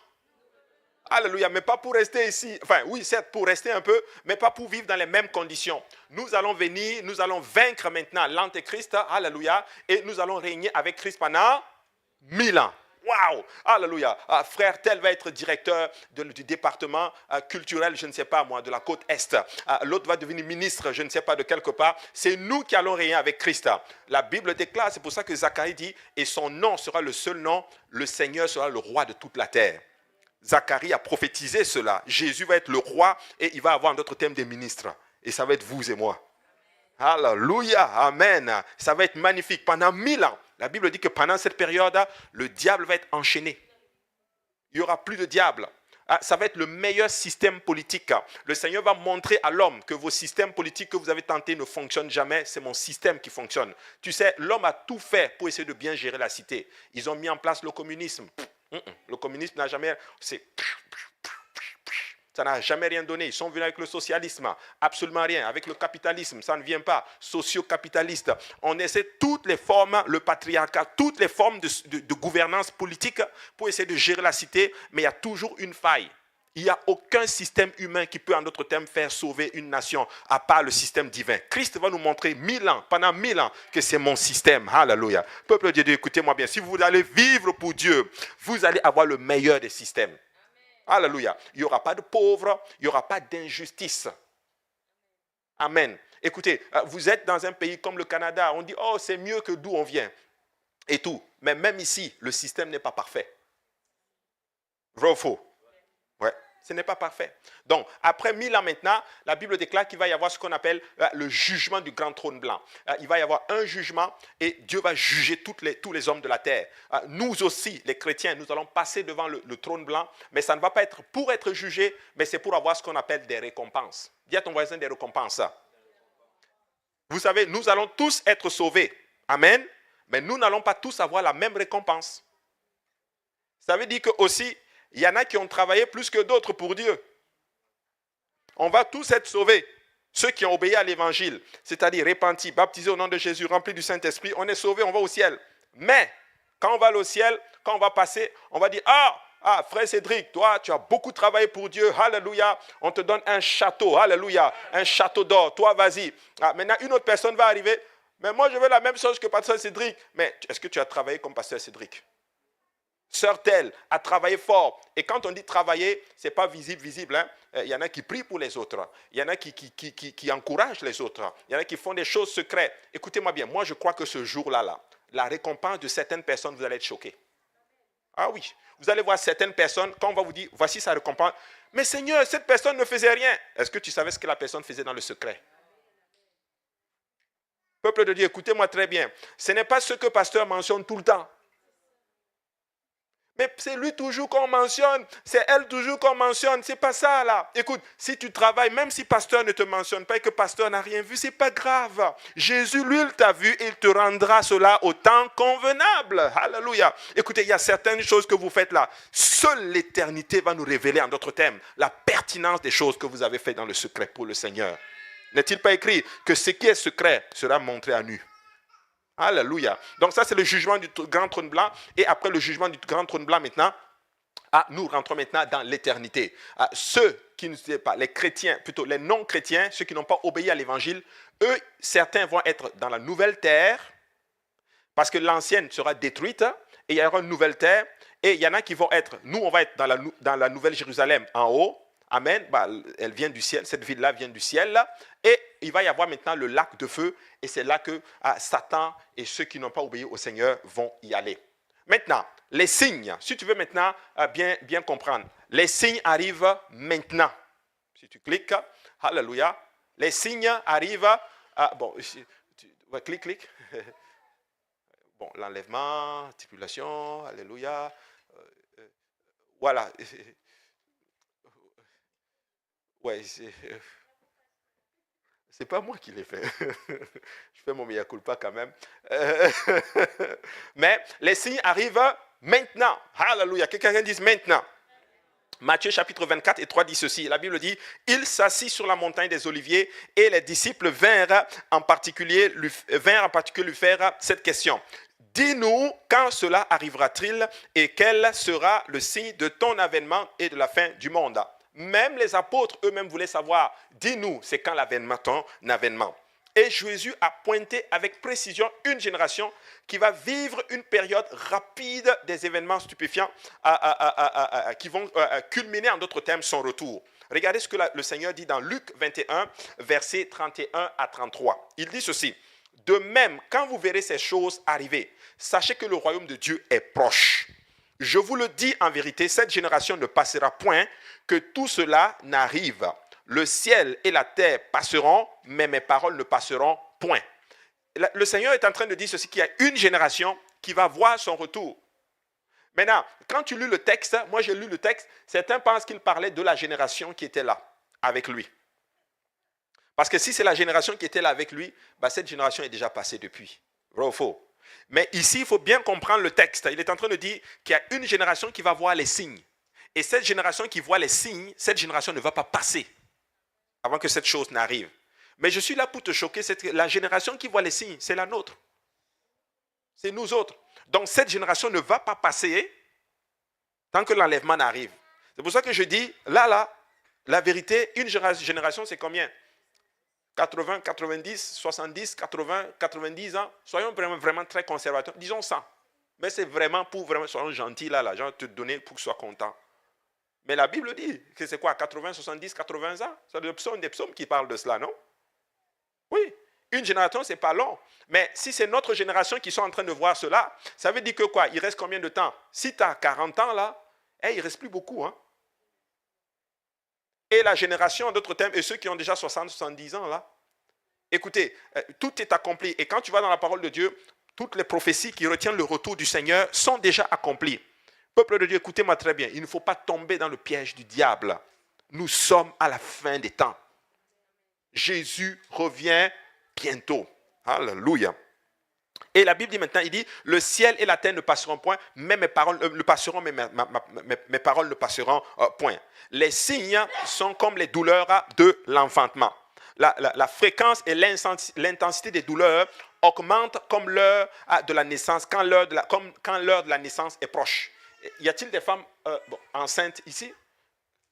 Alléluia, mais pas pour rester ici. Enfin, oui, certes, pour rester un peu, mais pas pour vivre dans les mêmes conditions. Nous allons venir, nous allons vaincre maintenant l'Antéchrist. Alléluia. Et nous allons régner avec Christ pendant 1000 ans. Waouh! Alléluia. Frère tel va être directeur du département culturel, je ne sais pas moi, de la côte Est. L'autre va devenir ministre, je ne sais pas de quelque part. C'est nous qui allons régner avec Christ. La Bible déclare, c'est pour ça que Zacharie dit, et son nom sera le seul nom, le Seigneur sera le roi de toute la terre. Zacharie a prophétisé cela. Jésus va être le roi et il va avoir d'autres thèmes des ministres. Et ça va être vous et moi. Alléluia, amen. Ça va être magnifique pendant 1000 ans. La Bible dit que pendant cette période, le diable va être enchaîné. Il n'y aura plus de diable. Ça va être le meilleur système politique. Le Seigneur va montrer à l'homme que vos systèmes politiques que vous avez tentés ne fonctionnent jamais. C'est mon système qui fonctionne. Tu sais, l'homme a tout fait pour essayer de bien gérer la cité. Ils ont mis en place le communisme. Le communisme n'a jamais... Ça n'a jamais rien donné. Ils sont venus avec le socialisme. Absolument rien. Avec le capitalisme, ça ne vient pas. Socio-capitaliste. On essaie toutes les formes, le patriarcat, toutes les formes de gouvernance politique pour essayer de gérer la cité, mais il y a toujours une faille. Il n'y a aucun système humain qui peut, en d'autres termes, faire sauver une nation, à part le système divin. Christ va nous montrer 1000 ans, pendant 1000 ans, que c'est mon système. Alléluia. Peuple de Dieu, écoutez-moi bien. Si vous allez vivre pour Dieu, vous allez avoir le meilleur des systèmes. Alléluia. Il n'y aura pas de pauvres, il n'y aura pas d'injustice. Amen. Écoutez, vous êtes dans un pays comme le Canada, on dit, oh, c'est mieux que d'où on vient. Et tout. Mais même ici, le système n'est pas parfait. Vrai ou faux? Ouais. Ce n'est pas parfait. Donc, après 1000 ans maintenant, la Bible déclare qu'il va y avoir ce qu'on appelle le jugement du grand trône blanc. Il va y avoir un jugement et Dieu va juger tous les hommes de la terre. Nous aussi, les chrétiens, nous allons passer devant le trône blanc, mais ça ne va pas être pour être jugé, mais c'est pour avoir ce qu'on appelle des récompenses. Dis à ton voisin des récompenses. Vous savez, nous allons tous être sauvés. Amen. Mais nous n'allons pas tous avoir la même récompense. Ça veut dire que aussi, il y en a qui ont travaillé plus que d'autres pour Dieu. On va tous être sauvés. Ceux qui ont obéi à l'évangile, c'est-à-dire repentis, baptisés au nom de Jésus, remplis du Saint-Esprit, on est sauvés, on va au ciel. Mais, quand on va au ciel, quand on va passer, on va dire, frère Cédric, toi, tu as beaucoup travaillé pour Dieu, alléluia, on te donne un château, alléluia, un château d'or, toi, vas-y. Maintenant, une autre personne va arriver, mais moi, je veux la même chose que pasteur Cédric. Mais, est-ce que tu as travaillé comme pasteur Cédric? Sœur telle a travaillé fort. Et quand on dit travailler, ce n'est pas visible. Hein? Il y en a qui prient pour les autres. Il y en a qui encouragent les autres. Il y en a qui font des choses secrètes. Écoutez-moi bien, moi je crois que ce jour-là, la récompense de certaines personnes, vous allez être choqués. Ah oui, vous allez voir certaines personnes, quand on va vous dire, voici sa récompense. Mais Seigneur, cette personne ne faisait rien. Est-ce que tu savais ce que la personne faisait dans le secret? Peuple de Dieu, écoutez-moi très bien. Ce n'est pas ce que le pasteur mentionne tout le temps. Mais c'est lui toujours qu'on mentionne, c'est elle toujours qu'on mentionne, c'est pas ça là. Écoute, si tu travailles, même si pasteur ne te mentionne pas et que pasteur n'a rien vu, c'est pas grave. Jésus, lui, il t'a vu et il te rendra cela au temps convenable. Alléluia. Écoutez, il y a certaines choses que vous faites là. Seule l'éternité va nous révéler, en d'autres termes, la pertinence des choses que vous avez faites dans le secret pour le Seigneur. N'est-il pas écrit que ce qui est secret sera montré à nu? Alléluia. Donc ça, c'est le jugement du grand trône blanc. Et après le jugement du grand trône blanc maintenant, nous rentrons maintenant dans l'éternité. Ceux qui ne sont pas, les chrétiens, plutôt les non-chrétiens, ceux qui n'ont pas obéi à l'évangile, eux, certains vont être dans la nouvelle terre, parce que l'ancienne sera détruite, et il y aura une nouvelle terre, et il y en a qui vont être, nous on va être dans la nouvelle Jérusalem en haut, amen, elle vient du ciel, cette ville-là vient du ciel, et il va y avoir maintenant le lac de feu, et c'est là que Satan et ceux qui n'ont pas obéi au Seigneur vont y aller. Maintenant, les signes, si tu veux maintenant bien comprendre, les signes arrivent maintenant. Si tu cliques, alléluia, les signes arrivent, clique. Bon, l'enlèvement, stipulation, alléluia, voilà. Ouais, c'est pas moi qui l'ai fait. Je fais mon mea culpa quand même. Mais les signes arrivent maintenant. Alléluia. Quelqu'un dise maintenant. Matthieu chapitre 24 et 3 dit ceci. La Bible dit, il s'assit sur la montagne des Oliviers et les disciples vinrent en particulier lui faire cette question. Dis-nous quand cela arrivera-t-il et quel sera le signe de ton avènement et de la fin du monde? Même les apôtres eux-mêmes voulaient savoir, dis-nous, c'est quand l'avènement, ton avènement. Et Jésus a pointé avec précision une génération qui va vivre une période rapide des événements stupéfiants qui vont culminer, en d'autres termes, son retour. Regardez ce que le Seigneur dit dans Luc 21, versets 31 à 33. Il dit ceci, « De même, quand vous verrez ces choses arriver, sachez que le royaume de Dieu est proche. Je vous le dis en vérité, cette génération ne passera point que tout cela n'arrive. Le ciel et la terre passeront, mais mes paroles ne passeront point. » Le Seigneur est en train de dire ceci, qu'il y a une génération qui va voir son retour. Maintenant, quand tu lis le texte, moi j'ai lu le texte, certains pensent qu'il parlait de la génération qui était là, avec lui. Parce que si c'est la génération qui était là avec lui, cette génération est déjà passée depuis. Vrai ou faux? Mais ici, il faut bien comprendre le texte. Il est en train de dire qu'il y a une génération qui va voir les signes. Et cette génération qui voit les signes, cette génération ne va pas passer avant que cette chose n'arrive. Mais je suis là pour te choquer, la génération qui voit les signes, c'est la nôtre. C'est nous autres. Donc cette génération ne va pas passer tant que l'enlèvement n'arrive. C'est pour ça que je dis, là, la vérité, une génération, c'est combien? 80, 90, 70, 80, 90 ans. Soyons vraiment très conservateurs. Disons 100. Mais c'est vraiment pour vraiment, soyons gentils là, gens te donner pour que tu sois content. Mais la Bible dit que c'est quoi, 80, 70, 80 ans? C'est des psaumes qui parlent de cela, non? Oui, une génération, ce n'est pas long. Mais si c'est notre génération qui sont en train de voir cela, ça veut dire que quoi? Il reste combien de temps? Si tu as 40 ans là, il ne reste plus beaucoup. Hein? Et la génération, en d'autres termes, et ceux qui ont déjà 60, 70 ans là, écoutez, tout est accompli. Et quand tu vas dans la parole de Dieu, toutes les prophéties qui retiennent le retour du Seigneur sont déjà accomplies. Peuple de Dieu, écoutez-moi très bien. Il ne faut pas tomber dans le piège du diable. Nous sommes à la fin des temps. Jésus revient bientôt. Alléluia. Et la Bible dit maintenant, il dit, le ciel et la terre ne passeront point, mais mes paroles ne passeront, mais mes paroles ne passeront point. Les signes sont comme les douleurs de l'enfantement. La fréquence et l'intensité des douleurs augmentent comme l'heure de la naissance, quand l'heure de la naissance est proche. Y a-t-il des femmes enceintes ici?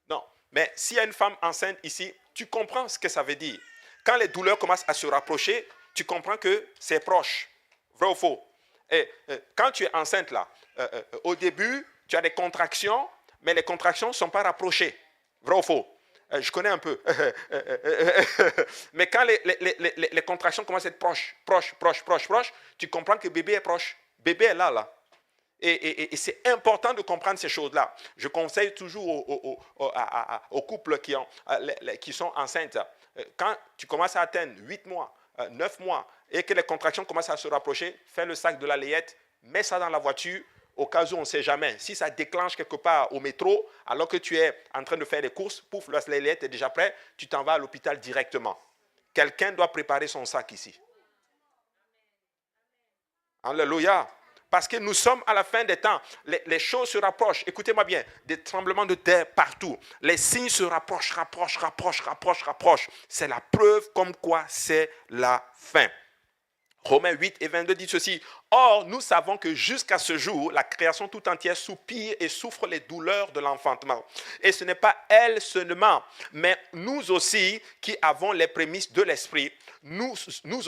Non. Mais s'il y a une femme enceinte ici, tu comprends ce que ça veut dire. Quand les douleurs commencent à se rapprocher, tu comprends que c'est proche. Vrai ou faux? Et quand tu es enceinte là, au début, tu as des contractions, mais les contractions ne sont pas rapprochées. Vrai ou faux? Je connais un peu. Mais quand les contractions commencent à être proches, tu comprends que bébé est proche. Bébé est là. Et c'est important de comprendre ces choses-là. Je conseille toujours aux couples qui sont enceintes, quand tu commences à atteindre 8 mois, 9 mois, et que les contractions commencent à se rapprocher, fais le sac de la layette, mets ça dans la voiture, au cas où on ne sait jamais. Si ça déclenche quelque part au métro, alors que tu es en train de faire des courses, pouf, le lait est déjà prêt, tu t'en vas à l'hôpital directement. Quelqu'un doit préparer son sac ici. Alléluia. Parce que nous sommes à la fin des temps. Les choses se rapprochent. Écoutez-moi bien. Des tremblements de terre partout. Les signes se rapprochent. C'est la preuve comme quoi c'est la fin. Romains 8 et 22 dit ceci. Or, nous savons que jusqu'à ce jour, la création tout entière soupire et souffre les douleurs de l'enfantement. Et ce n'est pas elle seulement, mais nous aussi qui avons les prémices de l'esprit, nous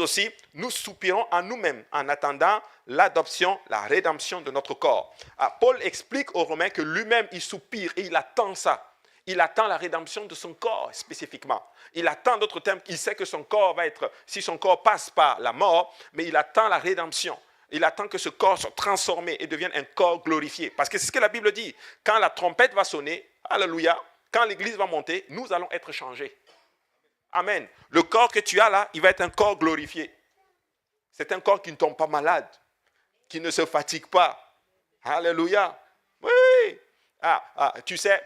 aussi, nous soupirons en nous-mêmes en attendant l'adoption, la rédemption de notre corps. Paul explique aux Romains que lui-même, il soupire et il attend ça. Il attend la rédemption de son corps spécifiquement. Il attend d'autres termes. Il sait que son corps va être, si son corps passe par la mort, mais il attend la rédemption. Il attend que ce corps soit transformé et devienne un corps glorifié. Parce que c'est ce que la Bible dit. Quand la trompette va sonner, alléluia, quand l'église va monter, nous allons être changés. Amen. Le corps que tu as là, il va être un corps glorifié. C'est un corps qui ne tombe pas malade, qui ne se fatigue pas. Alléluia. Oui. Tu sais,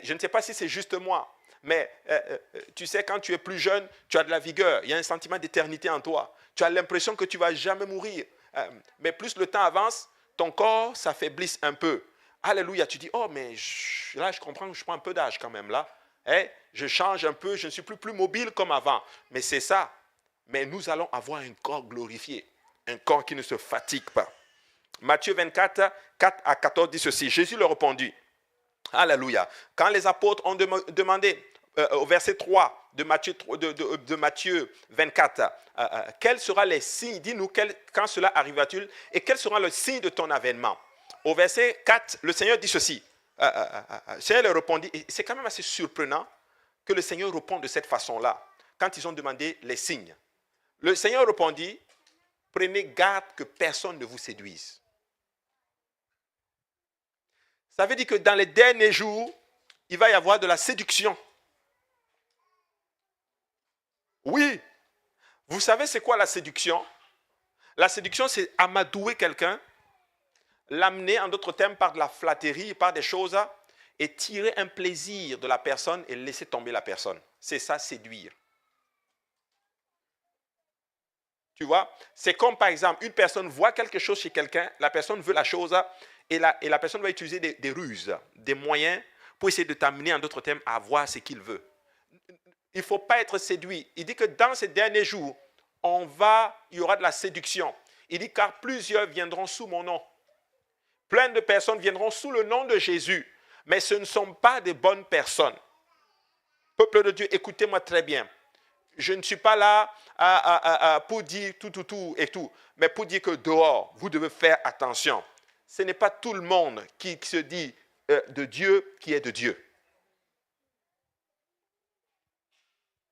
je ne sais pas si c'est juste moi, mais tu sais, quand tu es plus jeune, tu as de la vigueur, il y a un sentiment d'éternité en toi. Tu as l'impression que tu ne vas jamais mourir. Mais plus le temps avance, ton corps s'affaiblit un peu. Alléluia, tu dis, oh, mais là, je comprends que je prends un peu d'âge quand même, là. Je change un peu, je ne suis plus mobile comme avant. Mais c'est ça. Mais nous allons avoir un corps glorifié, un corps qui ne se fatigue pas. Matthieu 24, 4 à 14 dit ceci. Jésus leur répondit. Alléluia. Quand les apôtres ont demandé au verset 3 de Matthieu 24, quels seront les signes, dis-nous quand cela arrivera-t-il et quels seront les signes de ton avènement. Au verset 4, le Seigneur dit ceci. Le Seigneur leur répondit, et c'est quand même assez surprenant que le Seigneur réponde de cette façon-là, quand ils ont demandé les signes. Le Seigneur répondit, prenez garde que personne ne vous séduise. Ça veut dire que dans les derniers jours, il va y avoir de la séduction. Oui. Vous savez c'est quoi la séduction? La séduction, c'est amadouer quelqu'un, l'amener en d'autres termes par de la flatterie, par des choses, et tirer un plaisir de la personne et laisser tomber la personne. C'est ça, séduire. Tu vois? C'est comme par exemple, une personne voit quelque chose chez quelqu'un, la personne veut la chose, et la personne va utiliser des ruses, des moyens pour essayer de t'amener en d'autres termes à voir ce qu'il veut. Il ne faut pas être séduit. Il dit que dans ces derniers jours, il y aura de la séduction. Il dit car plusieurs viendront sous mon nom. Plein de personnes viendront sous le nom de Jésus, mais ce ne sont pas des bonnes personnes. Peuple de Dieu, écoutez-moi très bien. Je ne suis pas là pour dire tout et tout, mais pour dire que dehors, vous devez faire attention. Ce n'est pas tout le monde qui se dit de Dieu qui est de Dieu.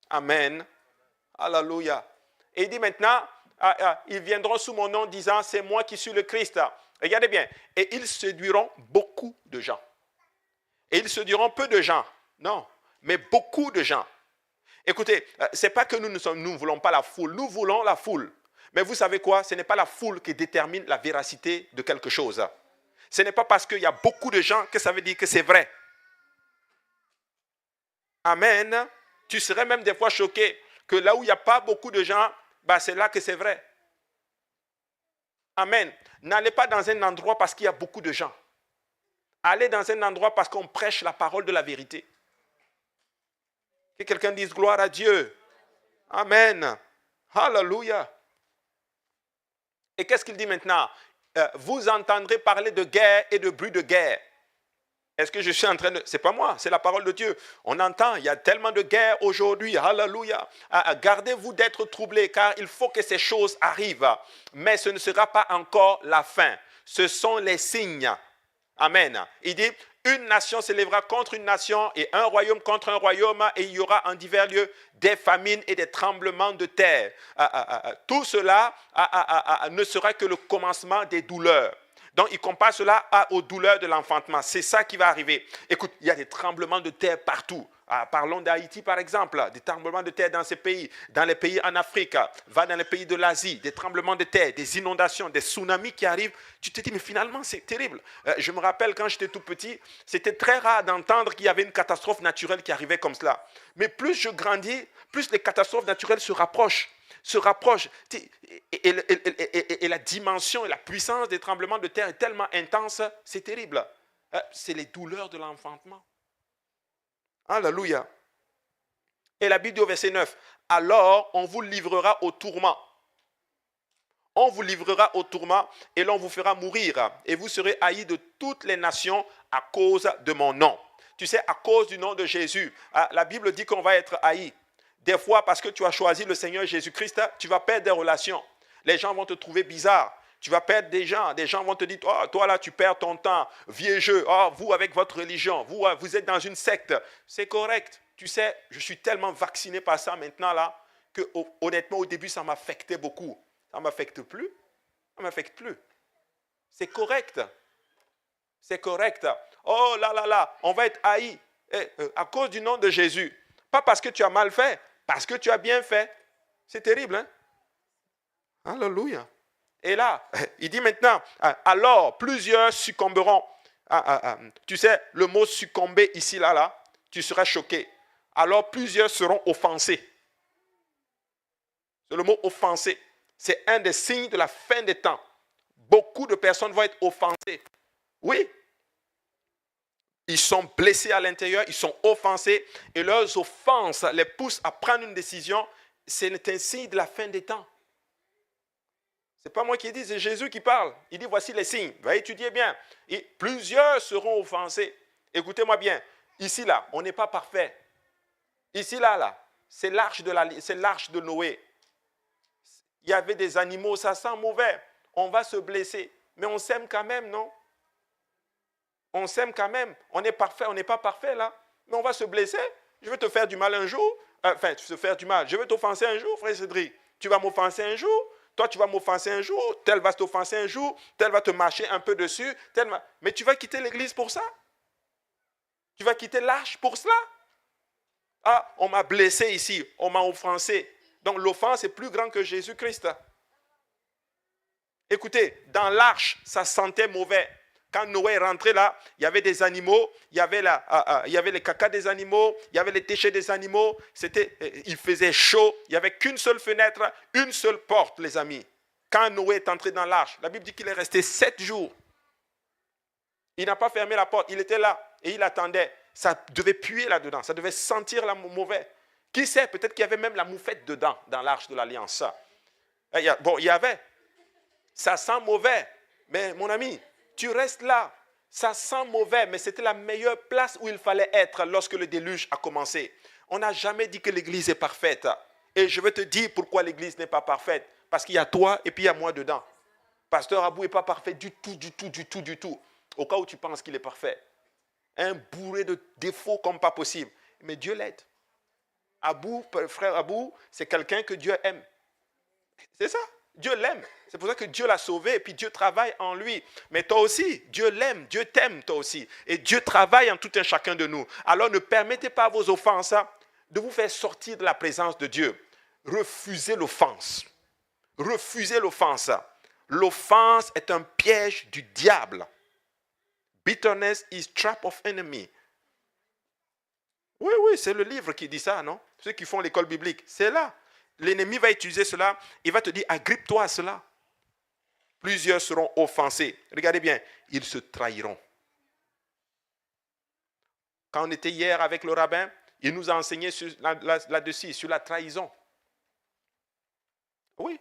Amen. Alléluia. Et il dit maintenant, ils viendront sous mon nom disant, c'est moi qui suis le Christ. Regardez bien. Et ils séduiront beaucoup de gens. Et ils séduiront peu de gens. Non, mais beaucoup de gens. Écoutez, ce n'est pas que nous ne voulons pas la foule. Nous voulons la foule. Mais vous savez quoi? Ce n'est pas la foule qui détermine la véracité de quelque chose. Ce n'est pas parce qu'il y a beaucoup de gens que ça veut dire que c'est vrai. Amen. Tu serais même des fois choqué que là où il n'y a pas beaucoup de gens, c'est là que c'est vrai. Amen. N'allez pas dans un endroit parce qu'il y a beaucoup de gens. Allez dans un endroit parce qu'on prêche la parole de la vérité. Que quelqu'un dise gloire à Dieu. Amen. Alléluia. Et qu'est-ce qu'il dit maintenant? Vous entendrez parler de guerre et de bruit de guerre. Est-ce que je suis en train de... C'est pas moi, c'est la parole de Dieu. On entend, il y a tellement de guerre aujourd'hui. Alléluia. Gardez-vous d'être troublés car il faut que ces choses arrivent. Mais ce ne sera pas encore la fin. Ce sont les signes. Amen. Il dit, une nation s'élèvera contre une nation et un royaume contre un royaume et il y aura en divers lieux des famines et des tremblements de terre. Tout cela ne sera que le commencement des douleurs. Donc, il compare cela aux douleurs de l'enfantement. C'est ça qui va arriver. Écoute, il y a des tremblements de terre partout. Parlons d'Haïti par exemple, des tremblements de terre dans ces pays, dans les pays en Afrique, va dans les pays de l'Asie, des tremblements de terre, des inondations, des tsunamis qui arrivent. Tu te dis, mais finalement, c'est terrible. Je me rappelle quand j'étais tout petit, c'était très rare d'entendre qu'il y avait une catastrophe naturelle qui arrivait comme cela. Mais plus je grandis, plus les catastrophes naturelles se rapprochent. Et la dimension et la puissance des tremblements de terre est tellement intense, c'est terrible. C'est les douleurs de l'enfantement. Alléluia. Et la Bible dit au verset 9, alors on vous livrera au tourment. On vous livrera au tourment et l'on vous fera mourir. Et vous serez haïs de toutes les nations à cause de mon nom. Tu sais, à cause du nom de Jésus, la Bible dit qu'on va être haïs. Des fois, parce que tu as choisi le Seigneur Jésus-Christ, tu vas perdre des relations. Les gens vont te trouver bizarre. Tu vas perdre des gens vont te dire, oh, toi là tu perds ton temps, vieux jeu, oh, vous avec votre religion, vous êtes dans une secte. C'est correct, tu sais, je suis tellement vacciné par ça maintenant là, que honnêtement au début ça m'affectait beaucoup. Ça ne m'affecte plus, ça ne m'affecte plus. C'est correct, c'est correct. Oh là, on va être haï à cause du nom de Jésus. Pas parce que tu as mal fait, parce que tu as bien fait. C'est terrible, hein? Alléluia. Et là, il dit maintenant, alors plusieurs succomberont. Tu sais, le mot succomber ici, là, tu seras choqué. Alors plusieurs seront offensés. C'est le mot offensé. C'est un des signes de la fin des temps. Beaucoup de personnes vont être offensées. Oui. Ils sont blessés à l'intérieur, ils sont offensés et leurs offenses les poussent à prendre une décision. C'est un signe de la fin des temps. Ce n'est pas moi qui dis, c'est Jésus qui parle. Il dit, voici les signes. Va étudier bien. Et plusieurs seront offensés. Écoutez-moi bien. Ici, là, on n'est pas parfait. Ici, là, c'est l'arche de Noé. Il y avait des animaux, ça sent mauvais. On va se blesser. Mais on s'aime quand même, non? On s'aime quand même. On est parfait, on n'est pas parfait, là. Mais on va se blesser. Je vais te faire du mal un jour. Enfin, te faire du mal. Je vais t'offenser un jour, frère Cédric. Tu vas m'offenser un jour. Toi, tu vas m'offenser un jour, tel va t'offenser un jour, tel va te marcher un peu dessus, mais tu vas quitter l'église pour ça? Tu vas quitter l'arche pour cela? Ah, on m'a blessé ici, on m'a offensé. Donc l'offense est plus grande que Jésus-Christ. Écoutez, dans l'arche, ça sentait mauvais. Quand Noé est rentré là, il y avait des animaux, il y avait les caca des animaux, il y avait les déchets des animaux. Il faisait chaud, il n'y avait qu'une seule fenêtre, une seule porte, les amis. Quand Noé est entré dans l'arche, la Bible dit qu'il est resté 7 jours. Il n'a pas fermé la porte, il était là et il attendait. Ça devait puer là-dedans, ça devait sentir la mauvais. Qui sait, peut-être qu'il y avait même la moufette dedans, dans l'arche de l'Alliance. Bon, il y avait. Ça sent mauvais, mais mon ami, tu restes là, ça sent mauvais, mais c'était la meilleure place où il fallait être lorsque le déluge a commencé. On n'a jamais dit que l'église est parfaite. Et je vais te dire pourquoi l'église n'est pas parfaite. Parce qu'il y a toi et puis il y a moi dedans. Pasteur Abou n'est pas parfait du tout. Au cas où tu penses qu'il est parfait. Un bourré de défauts comme pas possible. Mais Dieu l'aide. Abou, frère Abou, c'est quelqu'un que Dieu aime. C'est ça. Dieu l'aime. C'est pour ça que Dieu l'a sauvé et puis Dieu travaille en lui. Mais toi aussi, Dieu l'aime, Dieu t'aime toi aussi. Et Dieu travaille en tout un chacun de nous. Alors ne permettez pas à vos offenses de vous faire sortir de la présence de Dieu. Refusez l'offense. Refusez l'offense. L'offense est un piège du diable. Bitterness is trap of enemy. Oui, c'est le livre qui dit ça, non? Ceux qui font l'école biblique, c'est là. L'ennemi va utiliser cela, il va te dire, agrippe-toi à cela. Plusieurs seront offensés. Regardez bien, ils se trahiront. Quand on était hier avec le rabbin, il nous a enseigné là-dessus, sur la trahison. Oui.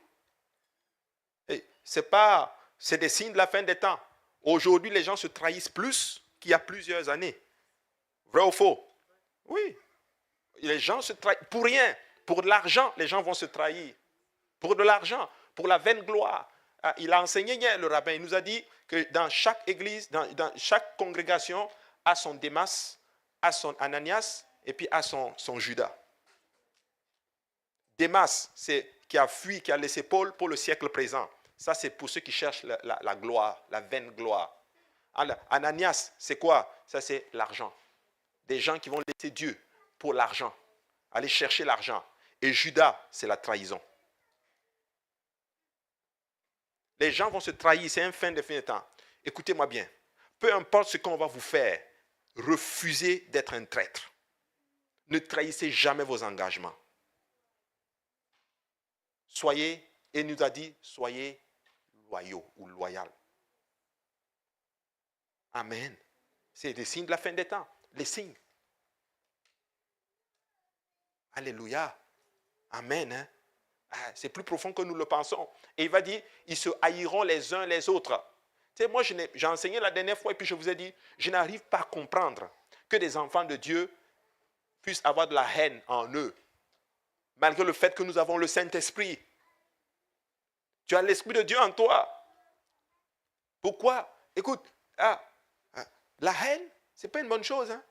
C'est des signes de la fin des temps. Aujourd'hui, les gens se trahissent plus qu'il y a plusieurs années. Vrai ou faux? Oui. Les gens se trahissent pour rien. Pour de l'argent, les gens vont se trahir. Pour de l'argent, pour la vaine gloire. Il a enseigné hier, le rabbin, il nous a dit que dans chaque église, dans chaque congrégation, a son Démas, a son Ananias, et puis a son Judas. Démas, c'est qui a fui, qui a laissé Paul pour le siècle présent. Ça, c'est pour ceux qui cherchent la gloire, la vaine gloire. Ananias, c'est quoi? Ça, c'est l'argent. Des gens qui vont laisser Dieu. pour l'argent. Aller chercher l'argent. Et Judas, c'est la trahison. Les gens vont se trahir, c'est un fin de temps. Écoutez-moi bien. Peu importe ce qu'on va vous faire, refusez d'être un traître. Ne trahissez jamais vos engagements. Soyez, et il nous a dit, soyez loyaux ou loyal. Amen. C'est des signes de la fin des temps. Les signes. Alléluia. Amen. Hein? C'est plus profond que nous le pensons. Et il va dire, ils se haïront les uns les autres. Tu sais, moi, j'ai enseigné la dernière fois et puis je vous ai dit, je n'arrive pas à comprendre que des enfants de Dieu puissent avoir de la haine en eux, malgré le fait que nous avons le Saint-Esprit. Tu as l'Esprit de Dieu en toi. Pourquoi? Écoute, la haine, ce n'est pas une bonne chose. Hein?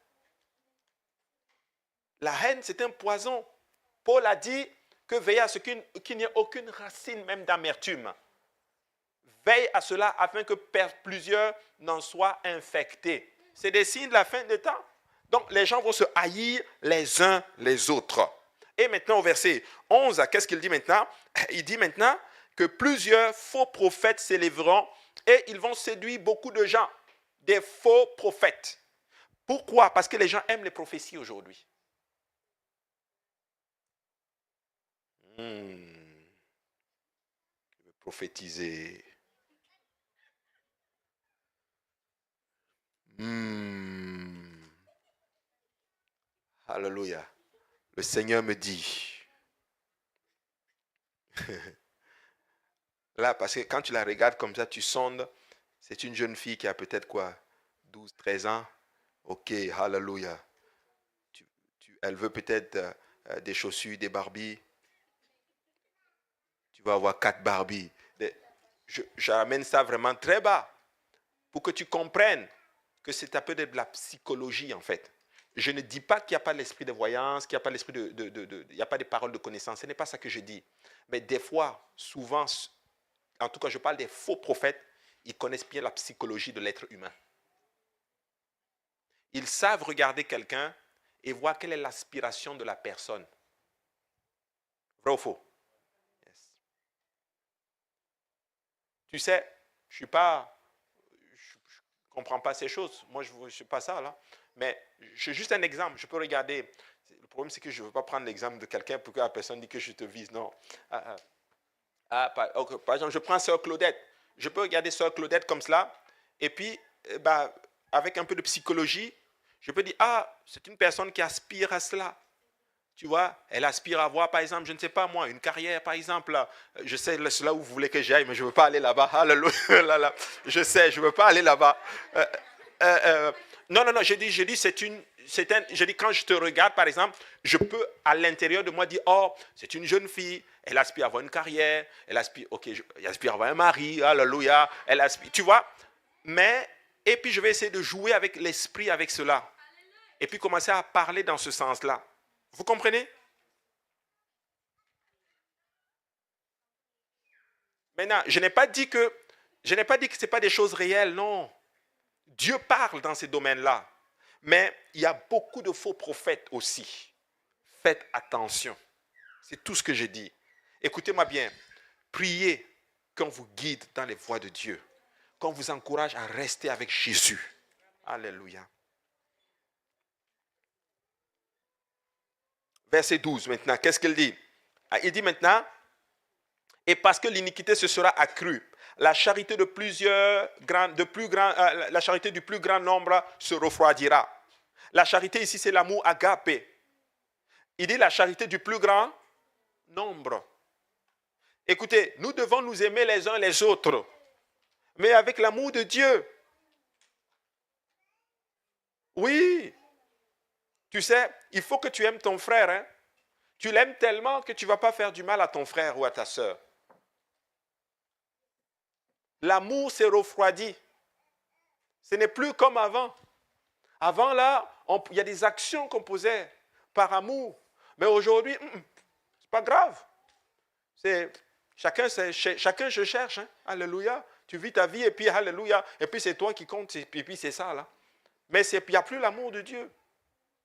La haine, c'est un poison. Paul a dit que veille à ce qu'il n'y ait aucune racine même d'amertume. Veille à cela afin que plusieurs n'en soient infectés. C'est des signes de la fin des temps. Donc les gens vont se haïr les uns les autres. Et maintenant au verset 11, qu'est-ce qu'il dit maintenant? Il dit maintenant que plusieurs faux prophètes s'élèveront et ils vont séduire beaucoup de gens. Des faux prophètes. Pourquoi? Parce que les gens aiment les prophéties aujourd'hui. Je vais prophétiser. Alléluia. Le Seigneur me dit. Là, parce que quand tu la regardes comme ça, tu sondes. C'est une jeune fille qui a peut-être quoi? 12, 13 ans. Ok, alléluia. Elle veut peut-être des chaussures, des Barbies. Tu vas avoir 4 Barbies. J'amène ça vraiment très bas pour que tu comprennes que c'est un peu de la psychologie en fait. Je ne dis pas qu'il n'y a pas l'esprit de voyance, qu'il n'y a pas l'esprit il n'y a pas de paroles de connaissance. Ce n'est pas ça que je dis. Mais des fois, souvent, en tout cas, je parle des faux prophètes, ils connaissent bien la psychologie de l'être humain. Ils savent regarder quelqu'un et voir quelle est l'aspiration de la personne. Vrai ou faux? Yes. Tu sais, je ne comprends pas ces choses. Moi, je ne suis pas ça là. Mais j'ai juste un exemple. Je peux regarder. Le problème, c'est que je ne veux pas prendre l'exemple de quelqu'un pour que la personne dise que je te vise. Non. Par exemple, je prends Sœur Claudette. Je peux regarder Sœur Claudette comme cela. Et puis, avec un peu de psychologie, je peux dire, c'est une personne qui aspire à cela. Tu vois, elle aspire à avoir, par exemple, je ne sais pas moi, une carrière, par exemple. Je sais là où vous voulez que j'aille, mais je ne veux pas aller là-bas. Alléluia. Je sais, je ne veux pas aller là-bas. Non, je dis, quand je te regarde, par exemple, je peux à l'intérieur de moi dire, c'est une jeune fille, elle aspire à avoir une carrière, elle aspire à avoir un mari, alléluia, elle aspire, tu vois. Et puis je vais essayer de jouer avec l'esprit, avec cela. Et puis commencer à parler dans ce sens-là. Vous comprenez? Maintenant, je n'ai pas dit que ce n'est pas des choses réelles, non. Dieu parle dans ces domaines-là. Mais il y a beaucoup de faux prophètes aussi. Faites attention. C'est tout ce que j'ai dit. Écoutez-moi bien. Priez qu'on vous guide dans les voies de Dieu. Qu'on vous encourage à rester avec Jésus. Alléluia. Verset 12 maintenant. Qu'est-ce qu'il dit? Il dit maintenant, et parce que l'iniquité se sera accrue, la charité la charité du plus grand nombre se refroidira. La charité ici, c'est l'amour agapé. Il dit la charité du plus grand nombre. Écoutez, nous devons nous aimer les uns les autres, mais avec l'amour de Dieu. Oui. Tu sais, il faut que tu aimes ton frère. Hein? Tu l'aimes tellement que tu ne vas pas faire du mal à ton frère ou à ta soeur. L'amour s'est refroidi. Ce n'est plus comme avant. Avant, là, il y a des actions qu'on posait par amour. Mais aujourd'hui, ce n'est pas grave. Chacun se cherche. Hein? Alléluia. Tu vis ta vie et puis alléluia. Et puis c'est toi qui compte. Et puis c'est ça là. Mais il n'y a plus l'amour de Dieu.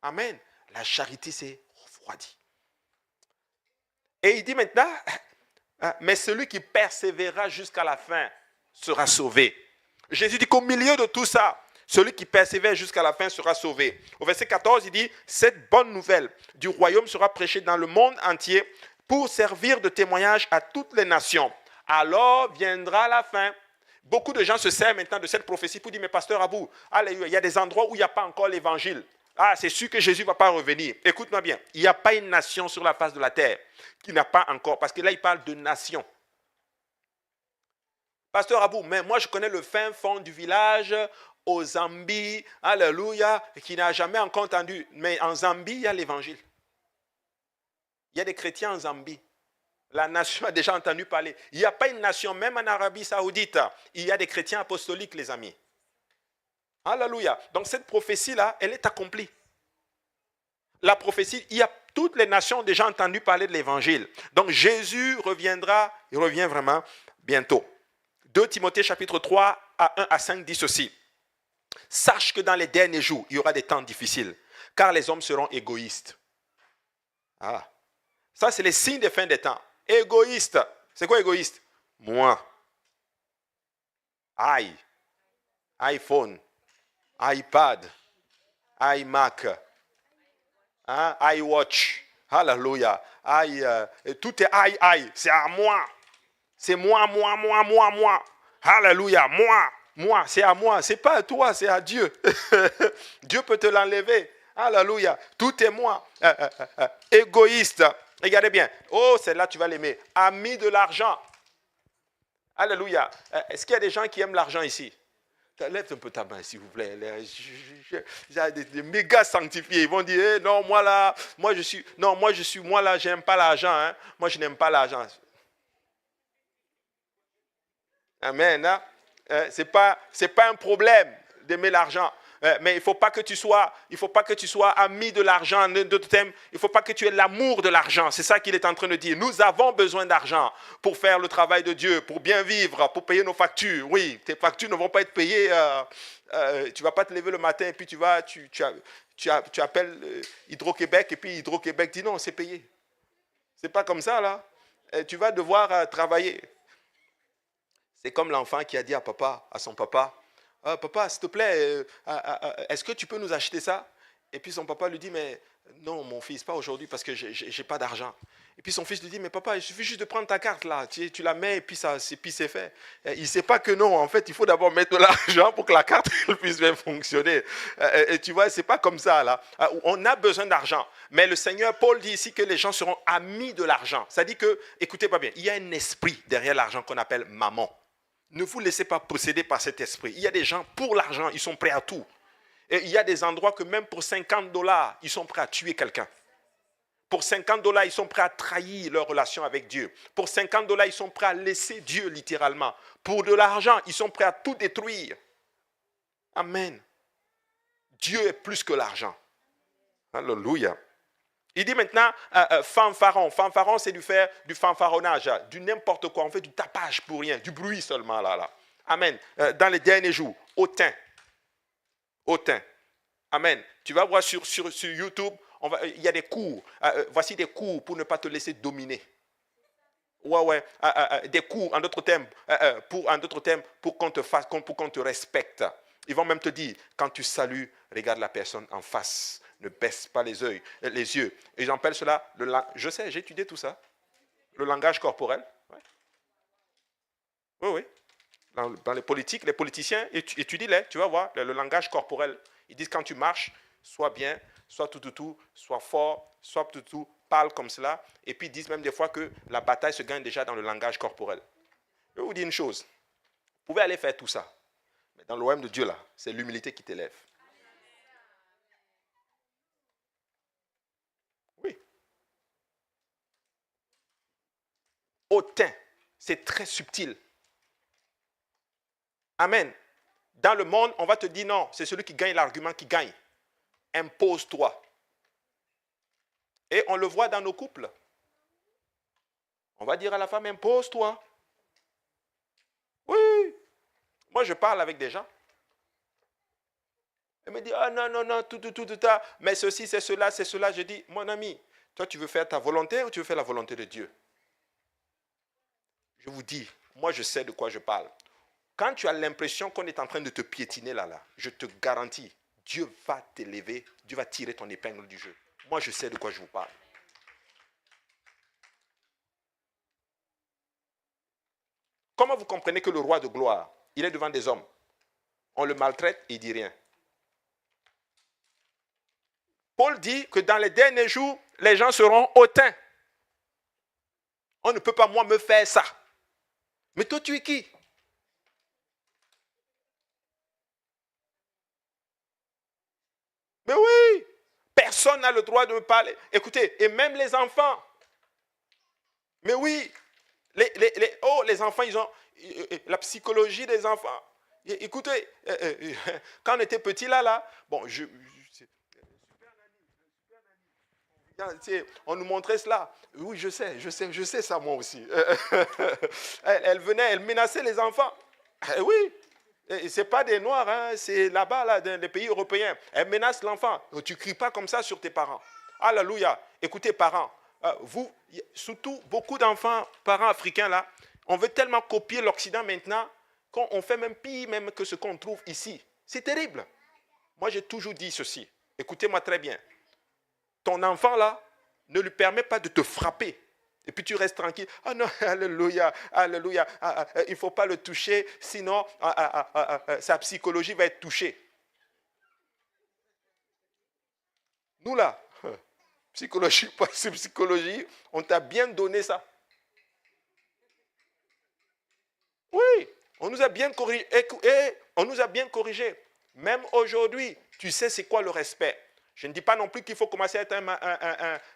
Amen. La charité s'est refroidie. Et il dit maintenant, mais celui qui persévérera jusqu'à la fin sera sauvé. Jésus dit qu'au milieu de tout ça, celui qui persévère jusqu'à la fin sera sauvé. Au verset 14, il dit, cette bonne nouvelle du royaume sera prêchée dans le monde entier pour servir de témoignage à toutes les nations. Alors viendra la fin. Beaucoup de gens se servent maintenant de cette prophétie pour dire, mais pasteur Abou, alléluia, il y a des endroits où il n'y a pas encore l'évangile. Ah, c'est sûr que Jésus ne va pas revenir. Écoute-moi bien, il n'y a pas une nation sur la face de la terre qui n'a pas encore, parce que là, il parle de nation. Pasteur Abou, mais moi, je connais le fin fond du village, au Zambie, alléluia, qui n'a jamais encore entendu. Mais en Zambie, il y a l'évangile. Il y a des chrétiens en Zambie. La nation a déjà entendu parler. Il n'y a pas une nation, même en Arabie Saoudite, il y a des chrétiens apostoliques, les amis. Alléluia. Donc cette prophétie-là, elle est accomplie. La prophétie, il y a toutes les nations ont déjà entendu parler de l'évangile. Donc Jésus reviendra, il revient vraiment bientôt. 2 Timothée chapitre 3 à 1 à 5 dit ceci. Sache que dans les derniers jours, il y aura des temps difficiles, car les hommes seront égoïstes. Ah, ça c'est les signes des fins des temps. Égoïste. C'est quoi égoïste? Moi. iPhone, iPad, iMac, iWatch. Alléluia. Tout est c'est à moi. C'est moi. Alléluia. Moi, c'est à moi. C'est pas à toi, c'est à Dieu. Dieu peut te l'enlever. Alléluia. Tout est moi. Égoïste. Regardez bien. Oh, celle-là, tu vas l'aimer. Ami de l'argent. Alléluia. Est-ce qu'il y a des gens qui aiment l'argent ici? Lève un peu ta main, s'il vous plaît. J'ai des méga sanctifiés. Ils vont dire, hey, non, moi là, j'aime pas l'argent. Hein. Moi, je n'aime pas l'argent. Amen. Hein? C'est pas un problème d'aimer l'argent. Mais il ne faut pas que tu sois ami de l'argent. Il ne faut pas que tu aies l'amour de l'argent. C'est ça qu'il est en train de dire. Nous avons besoin d'argent pour faire le travail de Dieu, pour bien vivre, pour payer nos factures. Oui, tes factures ne vont pas être payées. Tu ne vas pas te lever le matin et puis tu appelles Hydro-Québec et puis Hydro-Québec dit non, c'est payé. Ce n'est pas comme ça là. Tu vas devoir travailler. C'est comme l'enfant qui a dit à son papa, papa, s'il te plaît, est-ce que tu peux nous acheter ça? Et puis son papa lui dit, mais non, mon fils, pas aujourd'hui parce que je n'ai pas d'argent. Et puis son fils lui dit, mais papa, il suffit juste de prendre ta carte là, tu la mets et puis c'est fait. Et il ne sait pas que non, en fait, il faut d'abord mettre de l'argent pour que la carte puisse bien fonctionner. Et tu vois, ce n'est pas comme ça là. On a besoin d'argent. Mais le Seigneur, Paul dit ici que les gens seront amis de l'argent. Ça dit que, écoutez pas bien, il y a un esprit derrière l'argent qu'on appelle mammon. Ne vous laissez pas posséder par cet esprit. Il y a des gens, pour l'argent, ils sont prêts à tout. Et il y a des endroits que même pour $50, ils sont prêts à tuer quelqu'un. Pour $50, ils sont prêts à trahir leur relation avec Dieu. Pour $50, ils sont prêts à laisser Dieu littéralement. Pour de l'argent, ils sont prêts à tout détruire. Amen. Dieu est plus que l'argent. Alléluia. Il dit maintenant fanfaron. Fanfaron, c'est du fanfaronnage, du n'importe quoi. On fait du tapage pour rien, du bruit seulement là. Amen. Dans les derniers jours, hautain. Amen. Tu vas voir sur YouTube, il y a des cours. Voici des cours pour ne pas te laisser dominer. Ouais. Des cours, en d'autres termes, pour qu'on te fasse, pour qu'on te respecte. Ils vont même te dire, quand tu salues, regarde la personne en face. Ne baisse pas les yeux. Et j'appelle cela, je sais, j'ai étudié tout ça. Le langage corporel. Ouais. Oui. Dans les politiques, les politiciens, étudie-les, tu vas voir, le langage corporel. Ils disent quand tu marches, sois bien, sois tout, sois fort, sois tout, parle comme cela. Et puis ils disent même des fois que la bataille se gagne déjà dans le langage corporel. Je vais vous dire une chose. Vous pouvez aller faire tout ça. Mais dans le royaume de Dieu, là, c'est l'humilité qui t'élève. Oui. Hautain, c'est très subtil. Amen. Dans le monde, on va te dire non, c'est celui qui gagne l'argument qui gagne. Impose-toi. Et on le voit dans nos couples. On va dire à la femme, impose-toi. Oui. Moi, je parle avec des gens. Elle me dit, ah non, non, non, tout, mais ceci, c'est cela, c'est cela. Je dis, mon ami, toi, tu veux faire ta volonté ou tu veux faire la volonté de Dieu? Je vous dis, moi, je sais de quoi je parle. Quand tu as l'impression qu'on est en train de te piétiner là, je te garantis, Dieu va t'élever, Dieu va tirer ton épingle du jeu. Moi, je sais de quoi je vous parle. Comment vous comprenez que le roi de gloire, il est devant des hommes? On le maltraite, il ne dit rien. Paul dit que dans les derniers jours, les gens seront hautains. On ne peut pas, moi, me faire ça. Mais toi, tu es qui? Mais oui, personne n'a le droit de me parler. Écoutez, et même les enfants. Mais oui, les enfants, ils ont la psychologie des enfants. Écoutez, quand on était petit là, bon, on nous montrait cela. Oui, je sais ça moi aussi. Elle venait, elle menaçait les enfants. Oui, ce n'est pas des Noirs, hein, c'est là-bas, là, dans les pays européens. Elle menace l'enfant. Tu ne cries pas comme ça sur tes parents. Alléluia. Écoutez, parents, vous, surtout beaucoup d'enfants, parents africains, là, on veut tellement copier l'Occident maintenant qu'on fait même pire même que ce qu'on trouve ici. C'est terrible. Moi, j'ai toujours dit ceci. Écoutez-moi très bien. Ton enfant, là, ne lui permet pas de te frapper. Et puis tu restes tranquille. Ah non, alléluia, alléluia. Il ne faut pas le toucher, sinon sa psychologie va être touchée. Nous là, psychologie, pas psychologie, on t'a bien donné ça. Oui, on nous a bien corrigé. Et on nous a bien corrigé. Même aujourd'hui, tu sais c'est quoi le respect. Je ne dis pas non plus qu'il faut commencer à être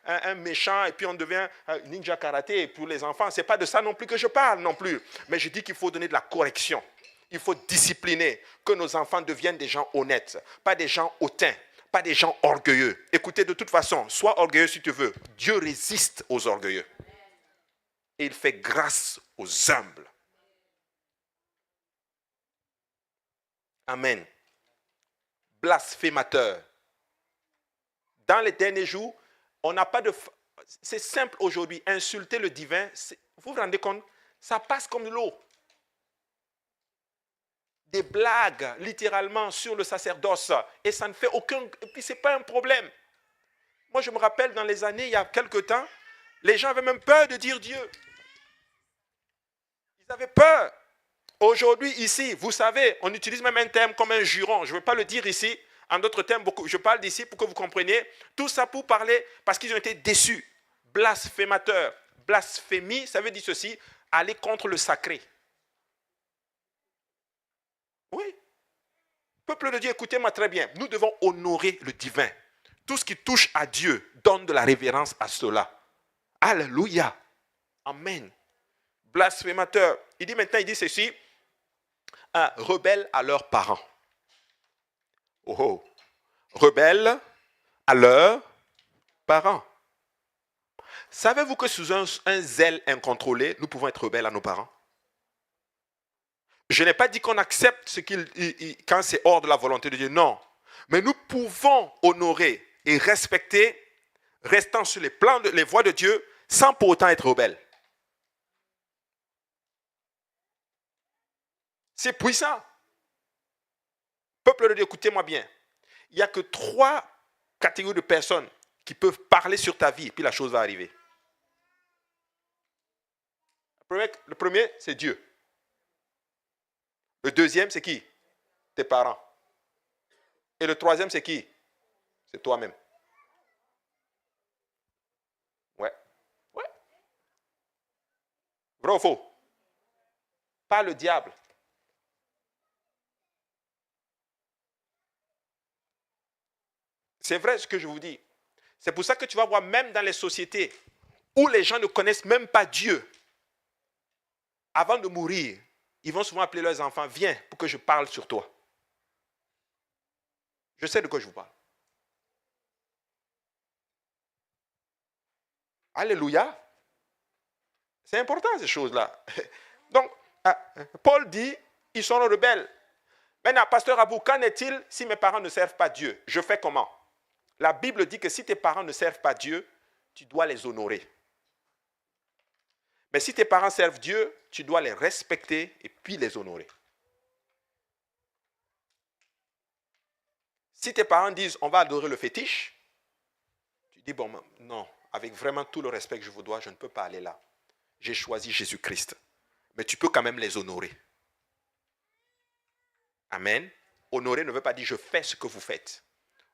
un méchant et puis on devient ninja karaté pour les enfants. Ce n'est pas de ça non plus que je parle non plus. Mais je dis qu'il faut donner de la correction. Il faut discipliner, que nos enfants deviennent des gens honnêtes, pas des gens hautains, pas des gens orgueilleux. Écoutez, de toute façon, sois orgueilleux si tu veux. Dieu résiste aux orgueilleux. Et il fait grâce aux humbles. Amen. Blasphémateur. Dans les derniers jours, on n'a pas de... C'est simple aujourd'hui, insulter le divin, vous vous rendez compte, ça passe comme de l'eau. Des blagues, littéralement, sur le sacerdoce, et ça ne fait aucun... Et puis, ce n'est pas un problème. Moi, je me rappelle, dans les années, il y a quelque temps, les gens avaient même peur de dire Dieu. Ils avaient peur. Aujourd'hui, ici, vous savez, on utilise même un terme comme un juron. Je ne veux pas le dire ici. En d'autres termes, je parle d'ici pour que vous compreniez. Tout ça pour parler parce qu'ils ont été déçus. Blasphémateurs. Blasphémie, ça veut dire ceci, aller contre le sacré. Oui. Peuple de Dieu, écoutez-moi très bien. Nous devons honorer le divin. Tout ce qui touche à Dieu donne de la révérence à cela. Alléluia. Amen. Blasphémateur. Il dit ceci, rebelles à leurs parents. Oh. Rebelles à leurs parents. Savez-vous que sous un zèle incontrôlé, nous pouvons être rebelles à nos parents? Je n'ai pas dit qu'on accepte ce quand c'est hors de la volonté de Dieu, non. Mais nous pouvons honorer et respecter, restant sur les voies de Dieu, sans pour autant être rebelles. C'est puissant. Peuple de Dieu, écoutez-moi bien. Il n'y a que 3 catégories de personnes qui peuvent parler sur ta vie et puis la chose va arriver. Le premier, c'est Dieu. Le deuxième, c'est qui? Tes parents. Et le troisième, c'est qui? C'est toi-même. Ouais. Vrai ou faux? Pas le diable. C'est vrai ce que je vous dis. C'est pour ça que tu vas voir même dans les sociétés où les gens ne connaissent même pas Dieu, avant de mourir, ils vont souvent appeler leurs enfants, viens pour que je parle sur toi. Je sais de quoi je vous parle. Alléluia. C'est important ces choses-là. Donc, Paul dit, ils sont rebelles. Maintenant, pasteur Abou, qu'en est-il si mes parents ne servent pas Dieu? Je fais comment? La Bible dit que si tes parents ne servent pas Dieu, tu dois les honorer. Mais si tes parents servent Dieu, tu dois les respecter et puis les honorer. Si tes parents disent on va adorer le fétiche, tu dis bon, non, avec vraiment tout le respect que je vous dois, je ne peux pas aller là. J'ai choisi Jésus-Christ. Mais tu peux quand même les honorer. Amen. Honorer ne veut pas dire je fais ce que vous faites.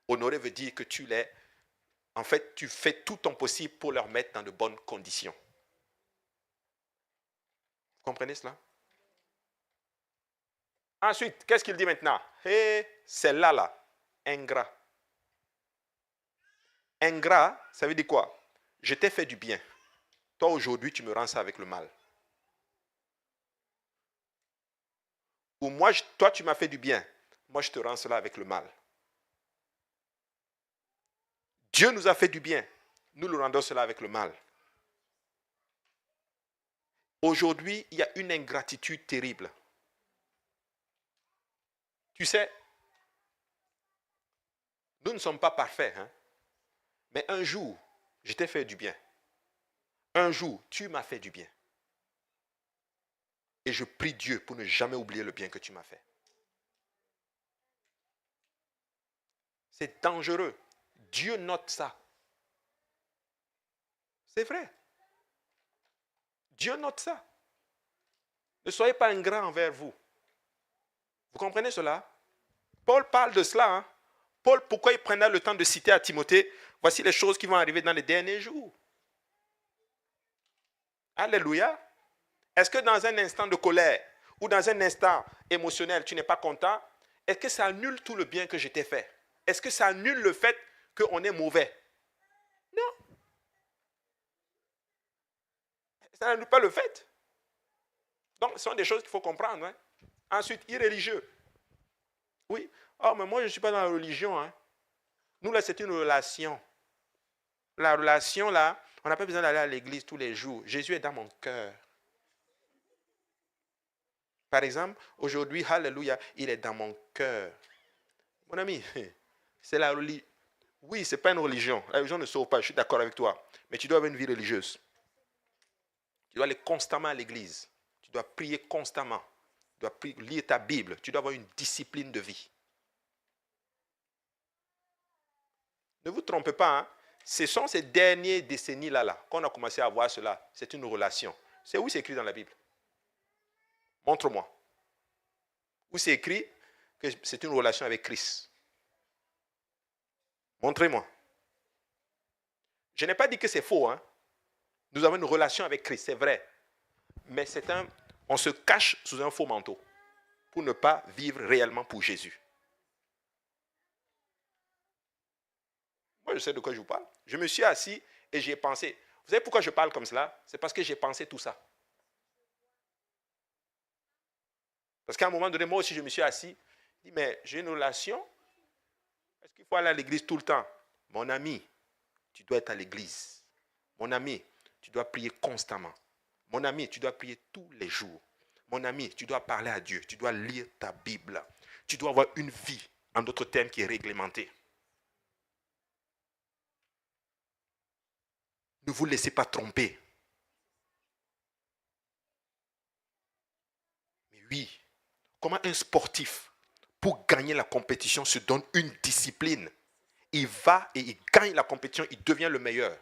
Honorer veut dire que tu fais tout ton possible pour leur mettre dans de bonnes conditions. Vous comprenez cela? Ensuite, qu'est-ce qu'il dit maintenant? Celle-là, là, ingrat. Ingrat, ça veut dire quoi? Je t'ai fait du bien. Toi, aujourd'hui, tu me rends ça avec le mal. Ou moi, toi, tu m'as fait du bien. Moi, je te rends cela avec le mal. Dieu nous a fait du bien. Nous lui rendons cela avec le mal. Aujourd'hui, il y a une ingratitude terrible. Tu sais, nous ne sommes pas parfaits, hein? Mais un jour, je t'ai fait du bien. Un jour, tu m'as fait du bien. Et je prie Dieu pour ne jamais oublier le bien que tu m'as fait. C'est dangereux. Dieu note ça. C'est vrai. Dieu note ça. Ne soyez pas ingrat envers vous. Vous comprenez cela? Paul parle de cela. Hein? Paul, pourquoi il prenait le temps de citer à Timothée, voici les choses qui vont arriver dans les derniers jours. Alléluia. Est-ce que dans un instant de colère ou dans un instant émotionnel, tu n'es pas content? Est-ce que ça annule tout le bien que je t'ai fait? Est-ce que ça annule le fait qu'on est mauvais? Non. Ça n'annule pas le fait. Donc, ce sont des choses qu'il faut comprendre. Hein? Ensuite, irréligieux. Oui. Oh, mais moi, je ne suis pas dans la religion. Hein? Nous, là, c'est une relation. La relation, là, on n'a pas besoin d'aller à l'église tous les jours. Jésus est dans mon cœur. Par exemple, aujourd'hui, alléluia, il est dans mon cœur. Mon ami, c'est la religion. Oui, ce n'est pas une religion. La religion ne sauve pas, je suis d'accord avec toi. Mais tu dois avoir une vie religieuse. Tu dois aller constamment à l'église. Tu dois prier constamment. Tu dois lire ta Bible. Tu dois avoir une discipline de vie. Ne vous trompez pas, hein? Ce sont ces dernières décennies-là qu'on a commencé à voir cela. C'est une relation. C'est où c'est écrit dans la Bible? Montre-moi. Où c'est écrit que c'est une relation avec Christ? Montrez-moi. Je n'ai pas dit que c'est faux. Hein? Nous avons une relation avec Christ, c'est vrai. Mais on se cache sous un faux manteau pour ne pas vivre réellement pour Jésus. Moi, je sais de quoi je vous parle. Je me suis assis et j'ai pensé. Vous savez pourquoi je parle comme cela? C'est parce que j'ai pensé tout ça. Parce qu'à un moment donné, moi aussi, je me suis assis. Je dis, mais j'ai une relation. Est-ce qu'il faut aller à l'église tout le temps? Mon ami, tu dois être à l'église. Mon ami, tu dois prier constamment. Mon ami, tu dois prier tous les jours. Mon ami, tu dois parler à Dieu. Tu dois lire ta Bible. Tu dois avoir une vie, en d'autres termes, qui est réglementée. Ne vous laissez pas tromper. Mais oui, comment un sportif, pour gagner la compétition, se donne une discipline. Il va et il gagne la compétition, il devient le meilleur.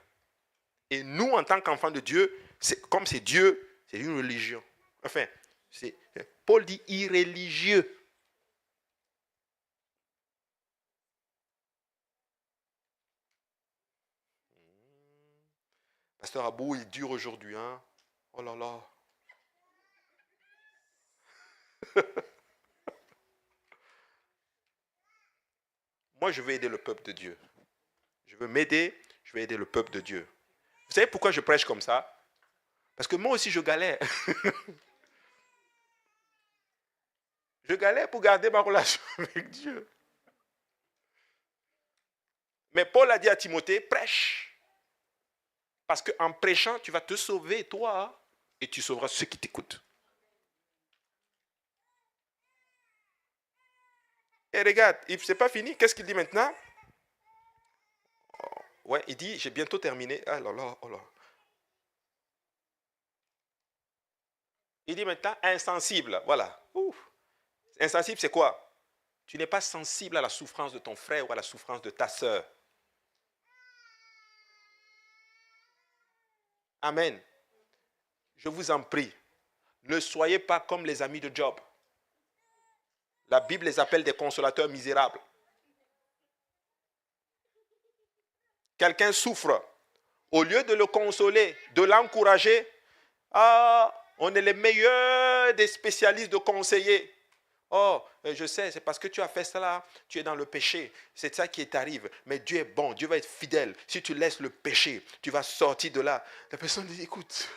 Et nous, en tant qu'enfants de Dieu, comme c'est Dieu, c'est une religion. Enfin, Paul dit irréligieux. Pasteur Abou, il dure aujourd'hui. Hein? Oh là là. Moi, je veux aider le peuple de Dieu. Je veux m'aider, je vais aider le peuple de Dieu. Vous savez pourquoi je prêche comme ça? Parce que moi aussi, je galère. Je galère pour garder ma relation avec Dieu. Mais Paul a dit à Timothée, prêche. Parce qu'en prêchant, tu vas te sauver, toi, et tu sauveras ceux qui t'écoutent. Et regarde, c'est pas fini. Qu'est-ce qu'il dit maintenant? Ouais, il dit, j'ai bientôt terminé. Ah là là, oh là. Il dit maintenant, insensible. Voilà. Ouf. Insensible, c'est quoi? Tu n'es pas sensible à la souffrance de ton frère ou à la souffrance de ta sœur. Amen. Je vous en prie, ne soyez pas comme les amis de Job. La Bible les appelle des consolateurs misérables. Quelqu'un souffre. Au lieu de le consoler, de l'encourager, on est les meilleurs des spécialistes de conseillers. Oh, je sais, c'est parce que tu as fait cela, tu es dans le péché. C'est ça qui t'arrive. Mais Dieu est bon, Dieu va être fidèle. Si tu laisses le péché, tu vas sortir de là. La personne dit, écoute,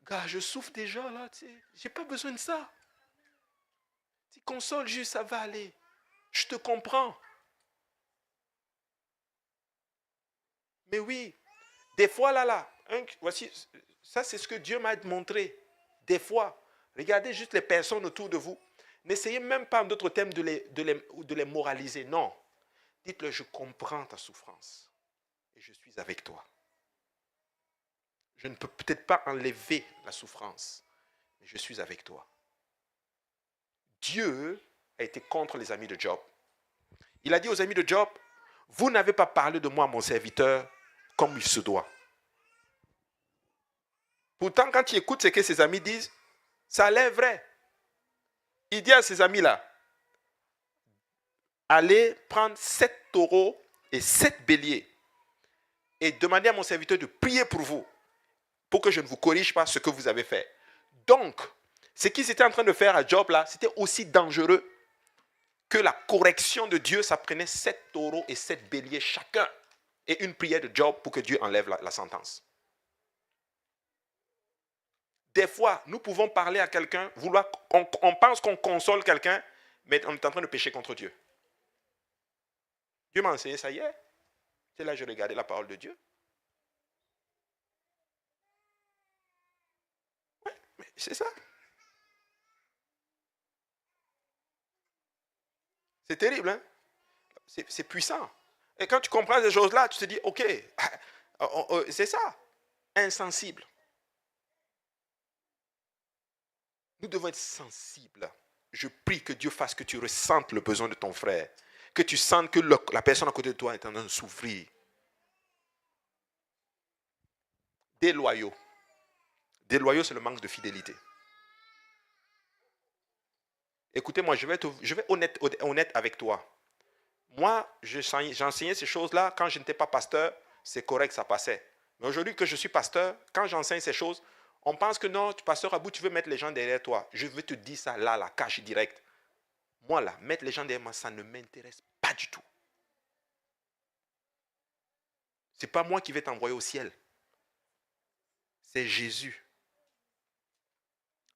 gars, je souffre déjà là, tu sais, j'ai pas besoin de ça. Tu consoles juste, ça va aller. Je te comprends. Mais oui, des fois voici, ça c'est ce que Dieu m'a montré. Des fois, regardez juste les personnes autour de vous. N'essayez même pas en d'autres termes de les moraliser. Non. Dites-le, je comprends ta souffrance et je suis avec toi. Je ne peux peut-être pas enlever la souffrance, mais je suis avec toi. Dieu a été contre les amis de Job. Il a dit aux amis de Job, vous n'avez pas parlé de moi, mon serviteur, comme il se doit. Pourtant, quand il écoute ce que ses amis disent, ça a l'air vrai. Il dit à ses amis-là, allez prendre 7 taureaux et 7 béliers et demandez à mon serviteur de prier pour vous, pour que je ne vous corrige pas ce que vous avez fait. Donc, ce qu'ils étaient en train de faire à Job là, c'était aussi dangereux que la correction de Dieu. Ça prenait 7 taureaux et 7 béliers chacun et une prière de Job pour que Dieu enlève la sentence. Des fois, nous pouvons parler à quelqu'un, on pense qu'on console quelqu'un, mais on est en train de pécher contre Dieu. Dieu m'a enseigné ça hier. C'est là que je regardais la parole de Dieu. Ouais, mais c'est ça. C'est terrible, hein? C'est puissant. Et quand tu comprends ces choses-là, tu te dis, ok, c'est ça. Insensible. Nous devons être sensibles. Je prie que Dieu fasse que tu ressentes le besoin de ton frère. Que tu sentes que la personne à côté de toi est en train de souffrir. Déloyaux. Déloyaux, c'est le manque de fidélité. Écoutez-moi, je vais être honnête avec toi. Moi, j'enseignais ces choses-là quand je n'étais pas pasteur, c'est correct, ça passait. Mais aujourd'hui que je suis pasteur, quand j'enseigne ces choses, on pense que non, pasteur Abou, tu veux mettre les gens derrière toi. Je vais te dire ça là, la cache direct. Moi là, mettre les gens derrière moi, ça ne m'intéresse pas du tout. Ce n'est pas moi qui vais t'envoyer au ciel. C'est Jésus.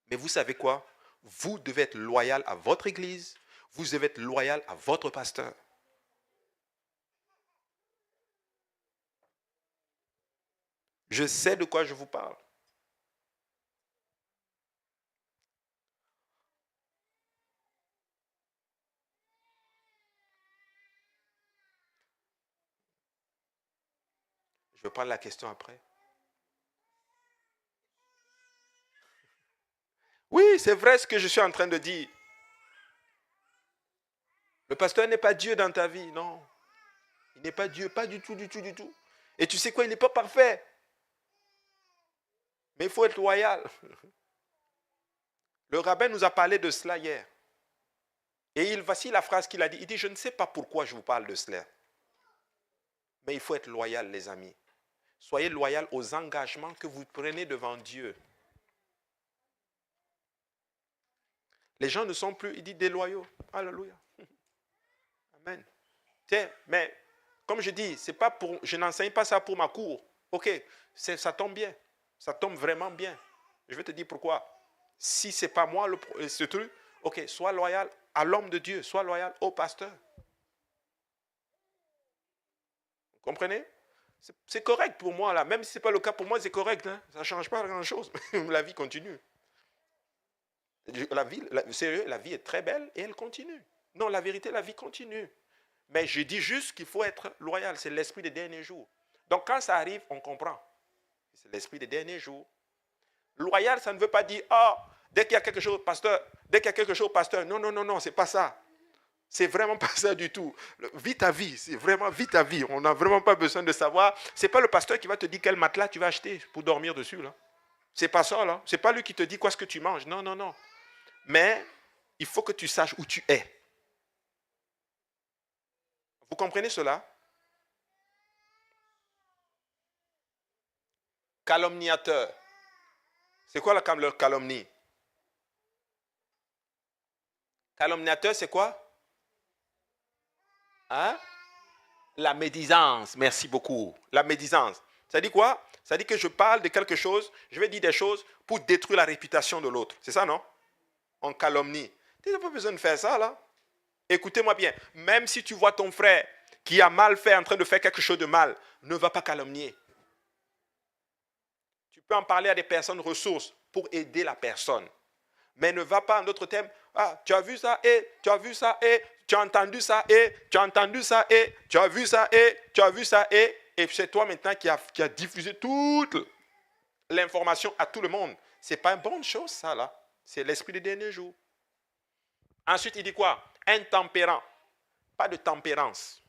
Mais vous savez quoi? Vous devez être loyal à votre église. Vous devez être loyal à votre pasteur. Je sais de quoi je vous parle. Je vais prendre la question après. Oui, c'est vrai ce que je suis en train de dire. Le pasteur n'est pas Dieu dans ta vie, non. Il n'est pas Dieu, pas du tout, du tout, du tout. Et tu sais quoi, il n'est pas parfait. Mais il faut être loyal. Le rabbin nous a parlé de cela hier. Et voici la phrase qu'il a dit. Il dit, je ne sais pas pourquoi je vous parle de cela. Mais il faut être loyal, les amis. Soyez loyal aux engagements que vous prenez devant Dieu. Les gens ne sont plus, il dit, déloyaux. Alléluia. Amen. Tiens, mais comme je dis, je n'enseigne pas ça pour ma cour. Ok, ça tombe bien. Ça tombe vraiment bien. Je vais te dire pourquoi. Si ce n'est pas moi ce truc, ok, sois loyal à l'homme de Dieu, sois loyal au pasteur. Vous comprenez? C'est correct pour moi, là. Même si ce n'est pas le cas pour moi, c'est correct. Hein? Ça ne change pas grand-chose. La vie continue. La vie est très belle et elle continue. Non, la vérité, la vie continue. Mais je dis juste qu'il faut être loyal. C'est l'esprit des derniers jours. Donc quand ça arrive, on comprend. C'est l'esprit des derniers jours. Loyal, ça ne veut pas dire, dès qu'il y a quelque chose, pasteur, non, non, non, non, c'est pas ça. C'est vraiment pas ça du tout. Vis ta vie, c'est vraiment vis ta vie. On n'a vraiment pas besoin de savoir. C'est pas le pasteur qui va te dire quel matelas tu vas acheter pour dormir dessus, là. C'est pas ça, là. C'est pas lui qui te dit quoi ce que tu manges. Non, non, non. Mais il faut que tu saches où tu es. Vous comprenez cela? Calomniateur. C'est quoi la calomnie? Calomniateur, c'est quoi? Hein? La médisance. Merci beaucoup. La médisance. Ça dit quoi? Ça dit que je parle de quelque chose, je vais dire des choses pour détruire la réputation de l'autre. C'est ça, non? On calomnie. Tu n'as pas besoin de faire ça, là. Écoutez-moi bien. Même si tu vois ton frère qui a mal fait, en train de faire quelque chose de mal, ne va pas calomnier. Tu peux en parler à des personnes ressources pour aider la personne. Mais ne va pas en d'autres termes. Tu as vu ça et tu as vu ça et tu as entendu ça et tu as entendu ça et tu as vu ça et tu as vu ça et c'est toi maintenant qui a diffusé toute l'information à tout le monde. Ce n'est pas une bonne chose, ça, là. C'est l'esprit des derniers jours. Ensuite, il dit quoi? Intempérant. Pas de tempérance.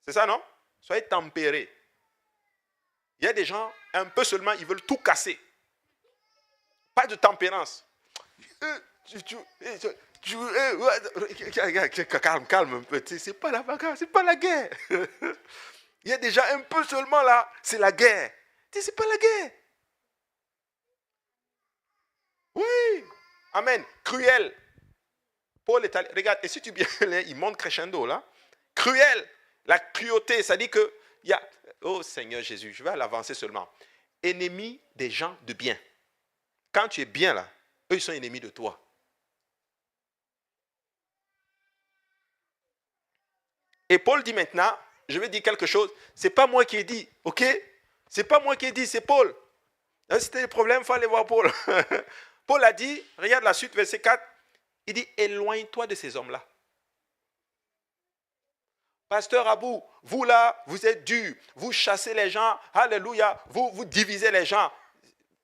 C'est ça, non? Soyez tempérés. Il y a des gens, un peu seulement, ils veulent tout casser. Pas de tempérance. Calme un peu. C'est pas la bagarre, c'est pas la guerre. Il y a déjà un peu seulement là, c'est la guerre. C'est pas la guerre. Oui. Amen. Cruel. Paul est allé. Regarde, et si tu bien, il monte crescendo là. Cruel. La cruauté, ça dit que il y a. Oh Seigneur Jésus, je vais l'avancer seulement. Ennemi des gens de bien. Quand tu es bien là, eux ils sont ennemis de toi. Et Paul dit maintenant, je vais dire quelque chose, c'est pas moi qui ai dit, ok? C'est pas moi qui ai dit, c'est Paul. Si tu as des problèmes, il faut aller voir Paul. Paul a dit, regarde la suite, verset 4, il dit, éloigne-toi de ces hommes-là. Pasteur Abou, vous là, vous êtes dur, vous chassez les gens, alléluia, vous divisez les gens.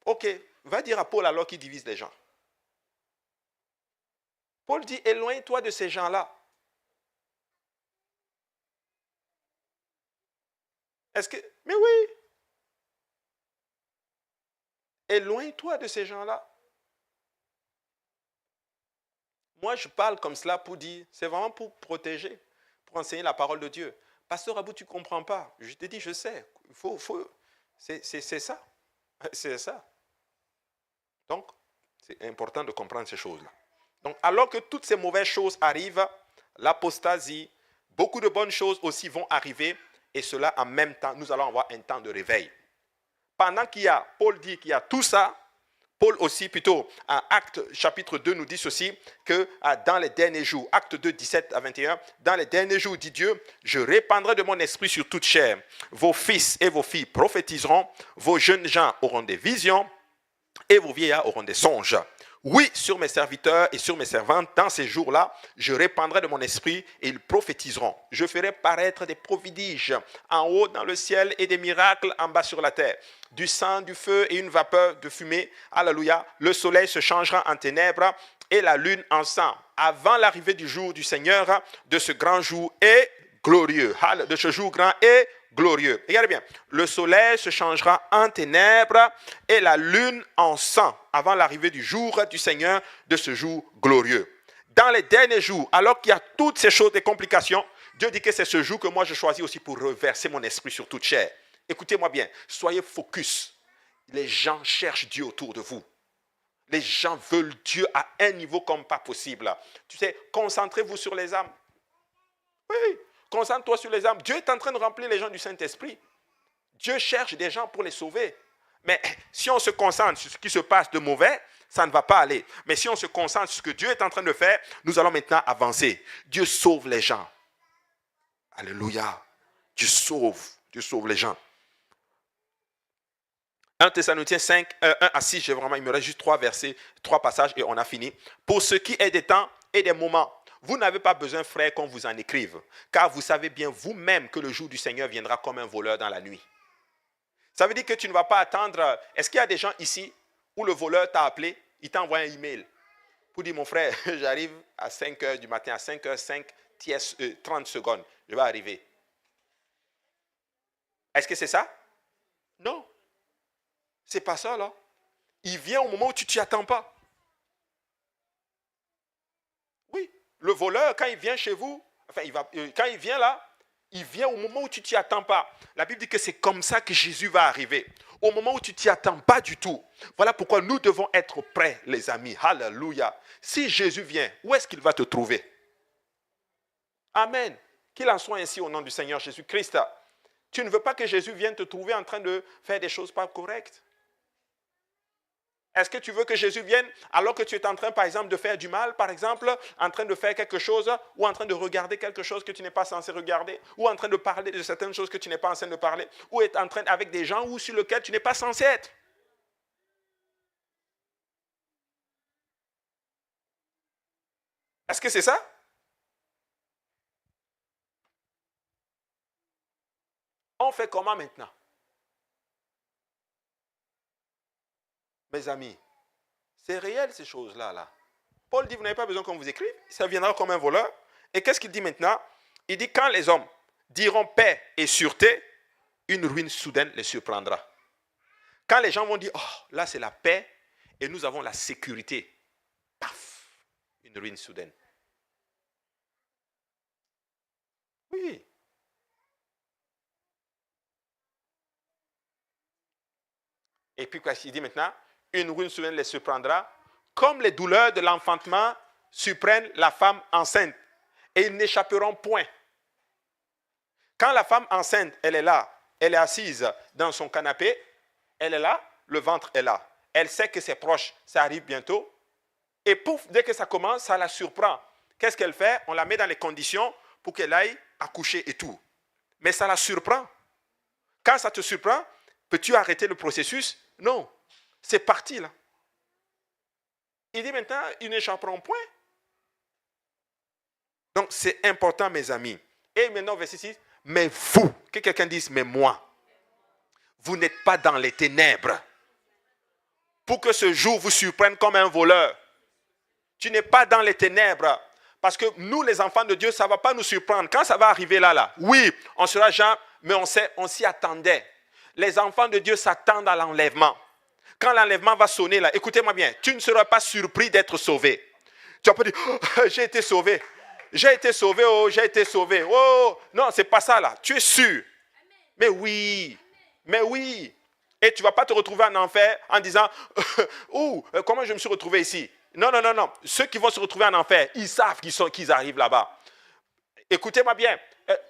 Ok, va dire à Paul alors qu'il divise les gens. Paul dit, éloigne-toi de ces gens-là. Est-ce que... Mais oui. Éloigne-toi de ces gens-là. Moi, je parle comme cela pour dire, c'est vraiment pour protéger, pour enseigner la parole de Dieu. Pasteur Abou, tu ne comprends pas. Je te dis, je sais. C'est ça. C'est ça. Donc, c'est important de comprendre ces choses-là. Donc, alors que toutes ces mauvaises choses arrivent, l'apostasie, beaucoup de bonnes choses aussi vont arriver, et cela en même temps, nous allons avoir un temps de réveil. Pendant qu'il y a, Paul dit qu'il y a tout ça, Paul aussi, plutôt, en Actes chapitre 2, nous dit ceci, que dans les derniers jours, Actes 2, 17 à 21, dans les derniers jours, dit Dieu, je répandrai de mon esprit sur toute chair. Vos fils et vos filles prophétiseront, vos jeunes gens auront des visions, et vos vieillards auront des songes. Oui, sur mes serviteurs et sur mes servantes, dans ces jours-là, je répandrai de mon esprit et ils prophétiseront. Je ferai paraître des prodiges en haut dans le ciel et des miracles en bas sur la terre. Du sang, du feu et une vapeur de fumée. Alléluia. Le soleil se changera en ténèbres et la lune en sang. Avant l'arrivée du jour du Seigneur, de ce grand jour et glorieux. De ce jour grand et glorieux. Regardez bien, le soleil se changera en ténèbres et la lune en sang avant l'arrivée du jour du Seigneur, de ce jour glorieux. Dans les derniers jours, alors qu'il y a toutes ces choses, des complications, Dieu dit que c'est ce jour que moi je choisis aussi pour reverser mon esprit sur toute chair. Écoutez-moi bien, soyez focus. Les gens cherchent Dieu autour de vous. Les gens veulent Dieu à un niveau comme pas possible. Tu sais, concentrez-vous sur les âmes. Oui. Concentre-toi sur les âmes. Dieu est en train de remplir les gens du Saint-Esprit. Dieu cherche des gens pour les sauver. Mais si on se concentre sur ce qui se passe de mauvais, ça ne va pas aller. Mais si on se concentre sur ce que Dieu est en train de faire, nous allons maintenant avancer. Dieu sauve les gens. Alléluia. Dieu sauve les gens. 1 Thessaloniciens 5, 1 à 6, il me reste juste 3 versets, 3 passages et on a fini. Pour ce qui est des temps, et des moments. Vous n'avez pas besoin, frère, qu'on vous en écrive, car vous savez bien vous-même que le jour du Seigneur viendra comme un voleur dans la nuit. Ça veut dire que tu ne vas pas attendre. Est-ce qu'il y a des gens ici où le voleur t'a appelé, il t'a envoyé un email pour dire, mon frère, j'arrive à 5 heures du matin, à 5h05, 30 secondes, je vais arriver. Est-ce que c'est ça? Non. C'est pas ça, là. Il vient au moment où tu ne t'y attends pas. Oui. Le voleur, quand il vient chez vous, quand il vient là, il vient au moment où tu ne t'y attends pas. La Bible dit que c'est comme ça que Jésus va arriver. Au moment où tu ne t'y attends pas du tout. Voilà pourquoi nous devons être prêts, les amis. Alléluia. Si Jésus vient, où est-ce qu'il va te trouver? Amen. Qu'il en soit ainsi au nom du Seigneur Jésus-Christ. Tu ne veux pas que Jésus vienne te trouver en train de faire des choses pas correctes. Est-ce que tu veux que Jésus vienne alors que tu es en train, par exemple, de faire du mal, par exemple, en train de faire quelque chose, ou en train de regarder quelque chose que tu n'es pas censé regarder, ou en train de parler de certaines choses que tu n'es pas en train de parler, ou être en train avec des gens sur lesquels tu n'es pas censé être? Est-ce que c'est ça? On fait comment maintenant? Mes amis, c'est réel ces choses-là. Là. Paul dit, vous n'avez pas besoin qu'on vous écrive, ça viendra comme un voleur. Et qu'est-ce qu'il dit maintenant? Il dit, quand les hommes diront paix et sûreté, une ruine soudaine les surprendra. Quand les gens vont dire, oh, là c'est la paix et nous avons la sécurité, paf, une ruine soudaine. Oui. Et puis, qu'est-ce qu'il dit maintenant? Une ruine soudaine les surprendra, comme les douleurs de l'enfantement surprennent la femme enceinte, et ils n'échapperont point. Quand la femme enceinte, elle est là, elle est assise dans son canapé, elle est là, le ventre est là. Elle sait que c'est proche, ça arrive bientôt. Et pouf, dès que ça commence, ça la surprend. Qu'est-ce qu'elle fait? On la met dans les conditions pour qu'elle aille accoucher et tout. Mais ça la surprend. Quand ça te surprend, peux-tu arrêter le processus? Non, c'est parti là. Il dit maintenant, ils n'échapperont point. Donc c'est important, mes amis. Et maintenant, verset 6, mais vous, que quelqu'un dise, mais moi, vous n'êtes pas dans les ténèbres pour que ce jour vous surprenne comme un voleur. Tu n'es pas dans les ténèbres. Parce que nous, les enfants de Dieu, ça ne va pas nous surprendre. Quand ça va arriver là, oui, on sera genre, mais on s'y attendait. Les enfants de Dieu s'attendent à l'enlèvement. Quand l'enlèvement va sonner là, écoutez-moi bien, tu ne seras pas surpris d'être sauvé. Tu vas pas dire, oh, j'ai été sauvé. J'ai été sauvé, oh, j'ai été sauvé. Oh, non, c'est pas ça là. Tu es sûr. Mais oui, mais oui. Et tu ne vas pas te retrouver en enfer en disant, oh, comment je me suis retrouvé ici? Non, non, non, non. Ceux qui vont se retrouver en enfer, ils savent qu'ils arrivent là-bas. Écoutez-moi bien.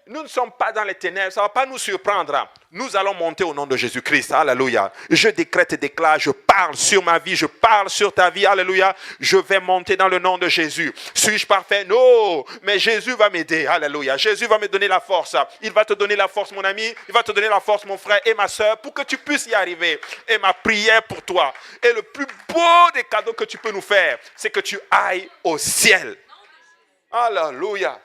Nous ne sommes pas dans les ténèbres, ça ne va pas nous surprendre. Nous allons monter au nom de Jésus-Christ. Alléluia. Je décrète et déclare, je parle sur ma vie, je parle sur ta vie. Alléluia. Je vais monter dans le nom de Jésus. Suis-je parfait? Non. Mais Jésus va m'aider. Alléluia. Jésus va me donner la force. Il va te donner la force, mon ami. Il va te donner la force, mon frère et ma soeur, pour que tu puisses y arriver. Et ma prière pour toi. Et le plus beau des cadeaux que tu peux nous faire, c'est que tu ailles au ciel. Alléluia.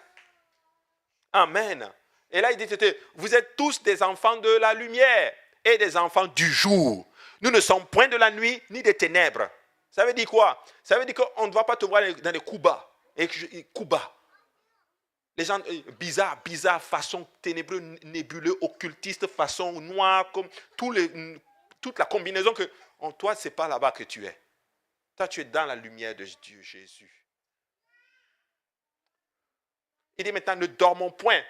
Amen. Et là, il dit, vous êtes tous des enfants de la lumière et des enfants du jour. Nous ne sommes point de la nuit ni des ténèbres. Ça veut dire quoi? Ça veut dire qu'on ne va pas te voir dans les coups bas. Coups bas. Les gens bizarres, façon ténébreux, nébuleux, occultiste, façon noire, comme toute la combinaison que, toi, ce n'est pas là-bas que tu es. Toi, tu es dans la lumière de Dieu Jésus. Il dit maintenant, ne dormons point.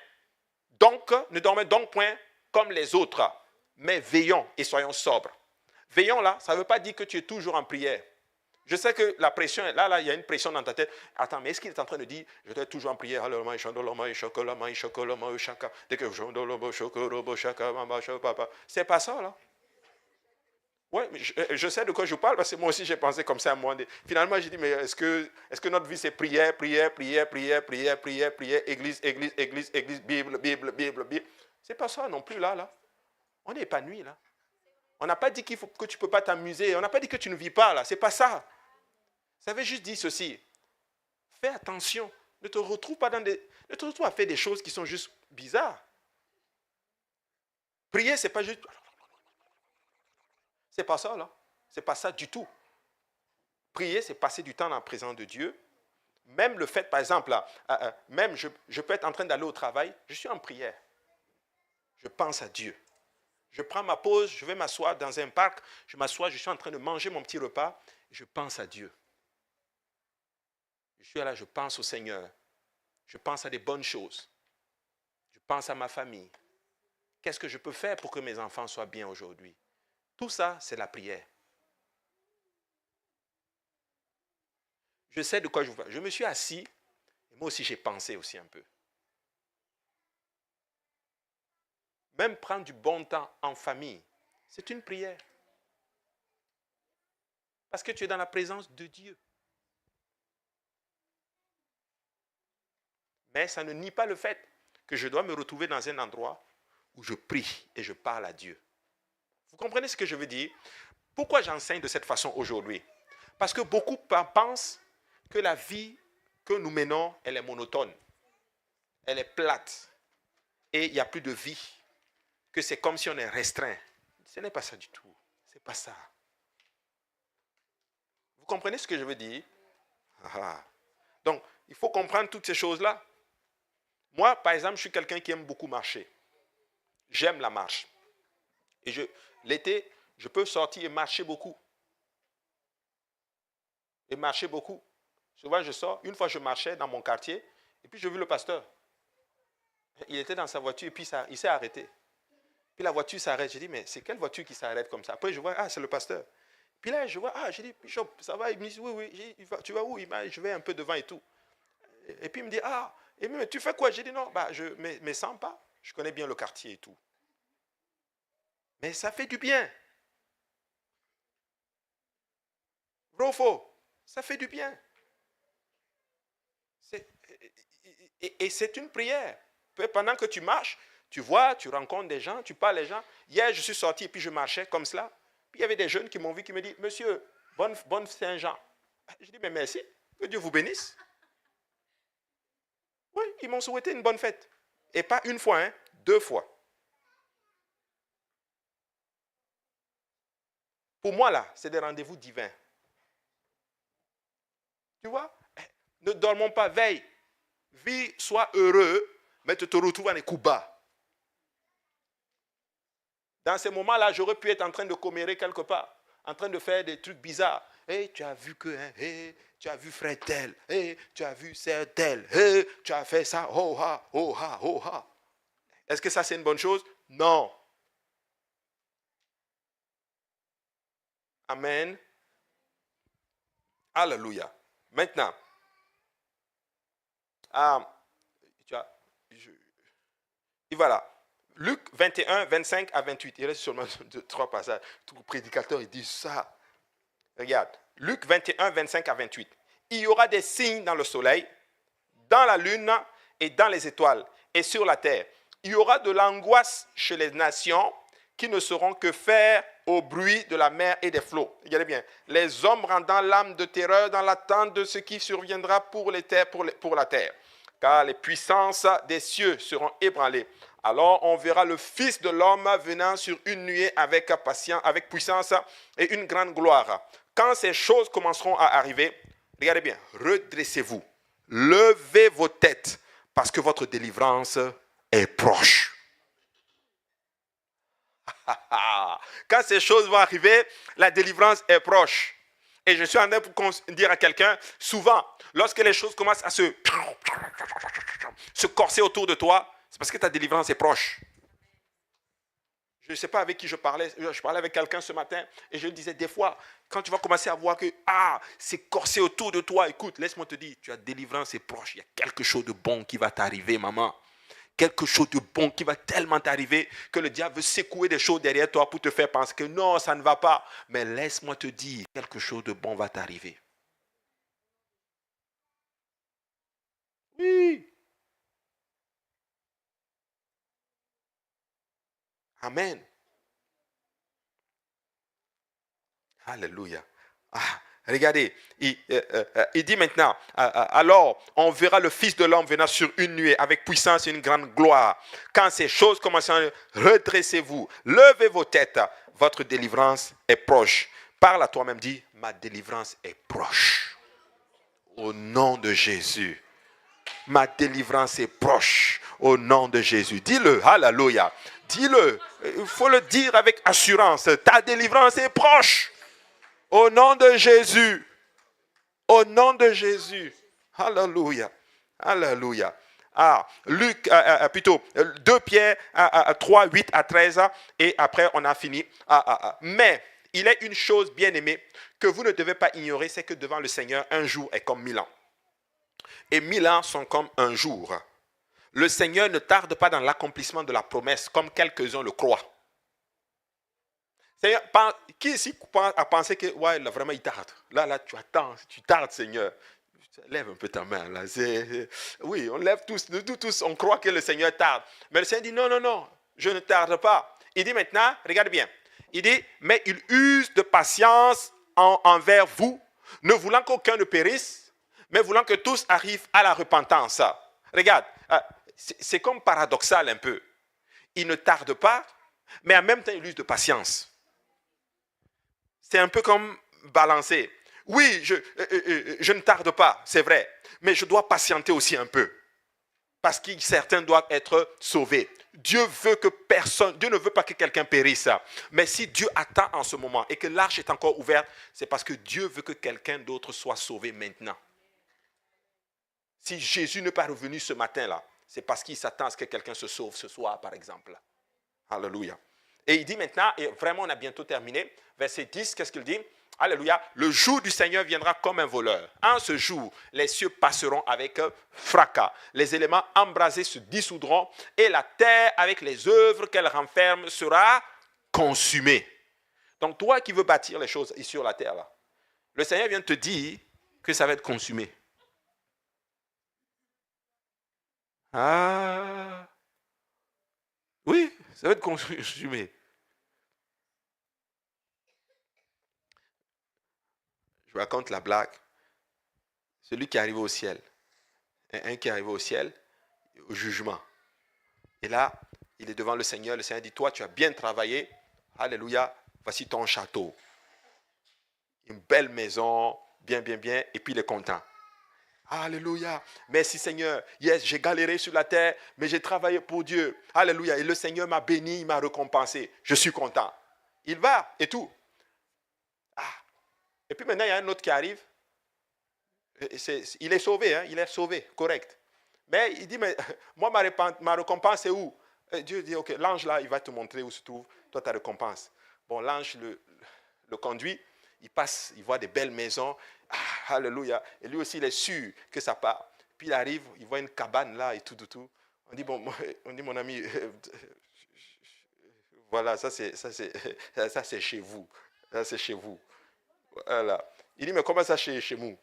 Donc, ne dormez donc point comme les autres, mais veillons et soyons sobres. Veillons là, ça ne veut pas dire que tu es toujours en prière. Je sais que la pression, là, il y a une pression dans ta tête. Attends, mais est-ce qu'il est en train de dire, je dois être toujours en prière? C'est pas ça, là. Oui, je sais de quoi je parle parce que moi aussi j'ai pensé comme ça à un moment donné. Finalement, j'ai dit, mais est-ce que notre vie c'est prière, église, Bible. C'est pas ça non plus là. On est épanoui là. On n'a pas dit que tu ne peux pas t'amuser. On n'a pas dit que tu ne vis pas là. C'est pas ça. Ça veut juste dire ceci. Fais attention. Ne te retrouve pas ne te retrouve à faire des choses qui sont juste bizarres. Prier, c'est pas juste... C'est pas ça, là. C'est pas ça du tout. Prier, c'est passer du temps dans la présence de Dieu. Même le fait, par exemple, là, même je peux être en train d'aller au travail, je suis en prière. Je pense à Dieu. Je prends ma pause, je vais m'asseoir dans un parc, je m'assois, je suis en train de manger mon petit repas, je pense à Dieu. Je suis là, je pense au Seigneur. Je pense à des bonnes choses. Je pense à ma famille. Qu'est-ce que je peux faire pour que mes enfants soient bien aujourd'hui? Tout ça, c'est la prière. Je sais de quoi je vous parle. Je me suis assis, et moi aussi j'ai pensé aussi un peu. Même prendre du bon temps en famille, c'est une prière. Parce que tu es dans la présence de Dieu. Mais ça ne nie pas le fait que je dois me retrouver dans un endroit où je prie et je parle à Dieu. Vous comprenez ce que je veux dire? Pourquoi j'enseigne de cette façon aujourd'hui? Parce que beaucoup pensent que la vie que nous menons, elle est monotone. Elle est plate. Et il n'y a plus de vie. Que c'est comme si on est restreint. Ce n'est pas ça du tout. Ce n'est pas ça. Vous comprenez ce que je veux dire? Donc, il faut comprendre toutes ces choses-là. Moi, par exemple, je suis quelqu'un qui aime beaucoup marcher. J'aime la marche. Et l'été, je peux sortir et marcher beaucoup. Et marcher beaucoup. Souvent, je sors. Une fois, je marchais dans mon quartier. Et puis, j'ai vu le pasteur. Il était dans sa voiture et puis il s'est arrêté. Puis la voiture s'arrête. J'ai dit, mais c'est quelle voiture qui s'arrête comme ça? Après, je vois, c'est le pasteur. Puis là, je vois, j'ai dit, Bishop, ça va? Il me dit, oui. Tu vas où? Je vais un peu devant et tout. Et puis il me dit, mais tu fais quoi? J'ai dit, non, je sens pas. Je connais bien le quartier et tout. Mais ça fait du bien. Vrai ou faux? Ça fait du bien. Et c'est une prière. Pendant que tu marches, tu vois, tu rencontres des gens, tu parles aux gens. Hier, je suis sorti et puis je marchais comme cela. Puis il y avait des jeunes qui m'ont vu, qui me disent, monsieur, bonne Saint-Jean. Je dis, mais merci, que Dieu vous bénisse. Oui, ils m'ont souhaité une bonne fête. Et pas une fois, 2 fois. Pour moi, là, c'est des rendez-vous divins. Tu vois? Ne dormons pas, veille. Vis, sois heureux, mais tu te retrouves en écouba. Dans ces moments-là, j'aurais pu être en train de commérer quelque part, en train de faire des trucs bizarres. Hey, tu as vu que, tu as vu frère tel, tu as vu sœur tel, tu as fait ça, oh ha. Est-ce que ça c'est une bonne chose? Non. Amen. Alléluia. Maintenant, et voilà. Luc 21, 25 à 28. Il reste seulement 3 passages. Tout prédicateur, il dit ça. Regarde. Luc 21, 25 à 28. Il y aura des signes dans le soleil, dans la lune et dans les étoiles et sur la terre. Il y aura de l'angoisse chez les nations qui ne sauront que faire au bruit de la mer et des flots. Regardez bien. Les hommes rendant l'âme de terreur dans l'attente de ce qui surviendra pour la terre. Car les puissances des cieux seront ébranlées. Alors on verra le Fils de l'homme venant sur une nuée avec puissance et une grande gloire. Quand ces choses commenceront à arriver, regardez bien, redressez-vous, levez vos têtes, parce que votre délivrance est proche. Quand ces choses vont arriver, la délivrance est proche. Et je suis en train de dire à quelqu'un, souvent, lorsque les choses commencent à se corser autour de toi, c'est parce que ta délivrance est proche. Je ne sais pas avec qui je parlais avec quelqu'un ce matin et je lui disais des fois, quand tu vas commencer à voir que c'est corsé autour de toi, écoute, laisse-moi te dire, tu as délivrance est proche, il y a quelque chose de bon qui va t'arriver, maman. Quelque chose de bon qui va tellement t'arriver que le diable veut secouer des choses derrière toi pour te faire penser que non, ça ne va pas. Mais laisse-moi te dire, quelque chose de bon va t'arriver. Oui. Amen. Alléluia. Regardez, il dit maintenant, alors on verra le Fils de l'homme venant sur une nuée avec puissance et une grande gloire. Quand ces choses commenceront, redressez-vous, levez vos têtes, votre délivrance est proche. Parle à toi-même, dis, ma délivrance est proche. Au nom de Jésus. Ma délivrance est proche. Au nom de Jésus. Dis-le, alléluia. Dis-le, il faut le dire avec assurance. Ta délivrance est proche. Au nom de Jésus. Au nom de Jésus. Alléluia. Alléluia. Luc, plutôt 2 Pierre 3, 8 à 13. Et après, on a fini. Mais il est une chose, bien aimée, que vous ne devez pas ignorer, c'est que devant le Seigneur, un jour est comme 1000 ans. Et 1000 ans sont comme un jour. Le Seigneur ne tarde pas dans l'accomplissement de la promesse, comme quelques-uns le croient. Seigneur, qui ici a pensé que, ouais, là, vraiment, il tarde. Là, tu attends, tu tardes, Seigneur. Lève un peu ta main. Là. Oui, on lève tous, nous tous, on croit que le Seigneur tarde. Mais le Seigneur dit, non, je ne tarde pas. Il dit maintenant, regarde bien, il dit, mais il use de patience envers vous, ne voulant qu'aucun ne périsse, mais voulant que tous arrivent à la repentance. Regarde, c'est comme paradoxal un peu. Il ne tarde pas, mais en même temps, il use de patience. C'est un peu comme balancer. Oui, je ne tarde pas, c'est vrai, mais je dois patienter aussi un peu. Parce que certains doivent être sauvés. Dieu ne veut pas que quelqu'un périsse. Mais si Dieu attend en ce moment et que l'arche est encore ouverte, c'est parce que Dieu veut que quelqu'un d'autre soit sauvé maintenant. Si Jésus n'est pas revenu ce matin-là, c'est parce qu'il s'attend à ce que quelqu'un se sauve ce soir, par exemple. Alléluia. Et il dit maintenant, et vraiment on a bientôt terminé, verset 10, qu'est-ce qu'il dit? Alléluia. Le jour du Seigneur viendra comme un voleur. En ce jour, les cieux passeront avec fracas. Les éléments embrasés se dissoudront et la terre, avec les œuvres qu'elle renferme, sera consumée. Donc toi qui veux bâtir les choses ici sur la terre, là, le Seigneur vient te dire que ça va être consumé. Ah, oui, ça va être consumé. Je raconte la blague. Celui qui est arrivé au ciel, un qui est arrivé au ciel, au jugement. Et là, il est devant le Seigneur dit, toi, tu as bien travaillé, alléluia, voici ton château. Une belle maison, bien, et puis il est content. Alléluia, merci Seigneur, yes, j'ai galéré sur la terre, mais j'ai travaillé pour Dieu, alléluia, et le Seigneur m'a béni, il m'a récompensé, je suis content. Il va, et tout. Et puis maintenant, il y a un autre qui arrive. Il est sauvé, hein? Il est sauvé, correct. Mais il dit, mais moi, ma récompense, c'est où? Et Dieu dit, ok, l'ange là, il va te montrer où se trouve, toi, ta récompense. Bon, l'ange le conduit, il passe, il voit des belles maisons. Alléluia. Et lui aussi, il est sûr que ça part. Puis il arrive, il voit une cabane là et tout. On dit, mon ami, voilà, ça c'est chez vous. Ça, c'est chez vous. Voilà. Il dit, mais comment ça chez nous?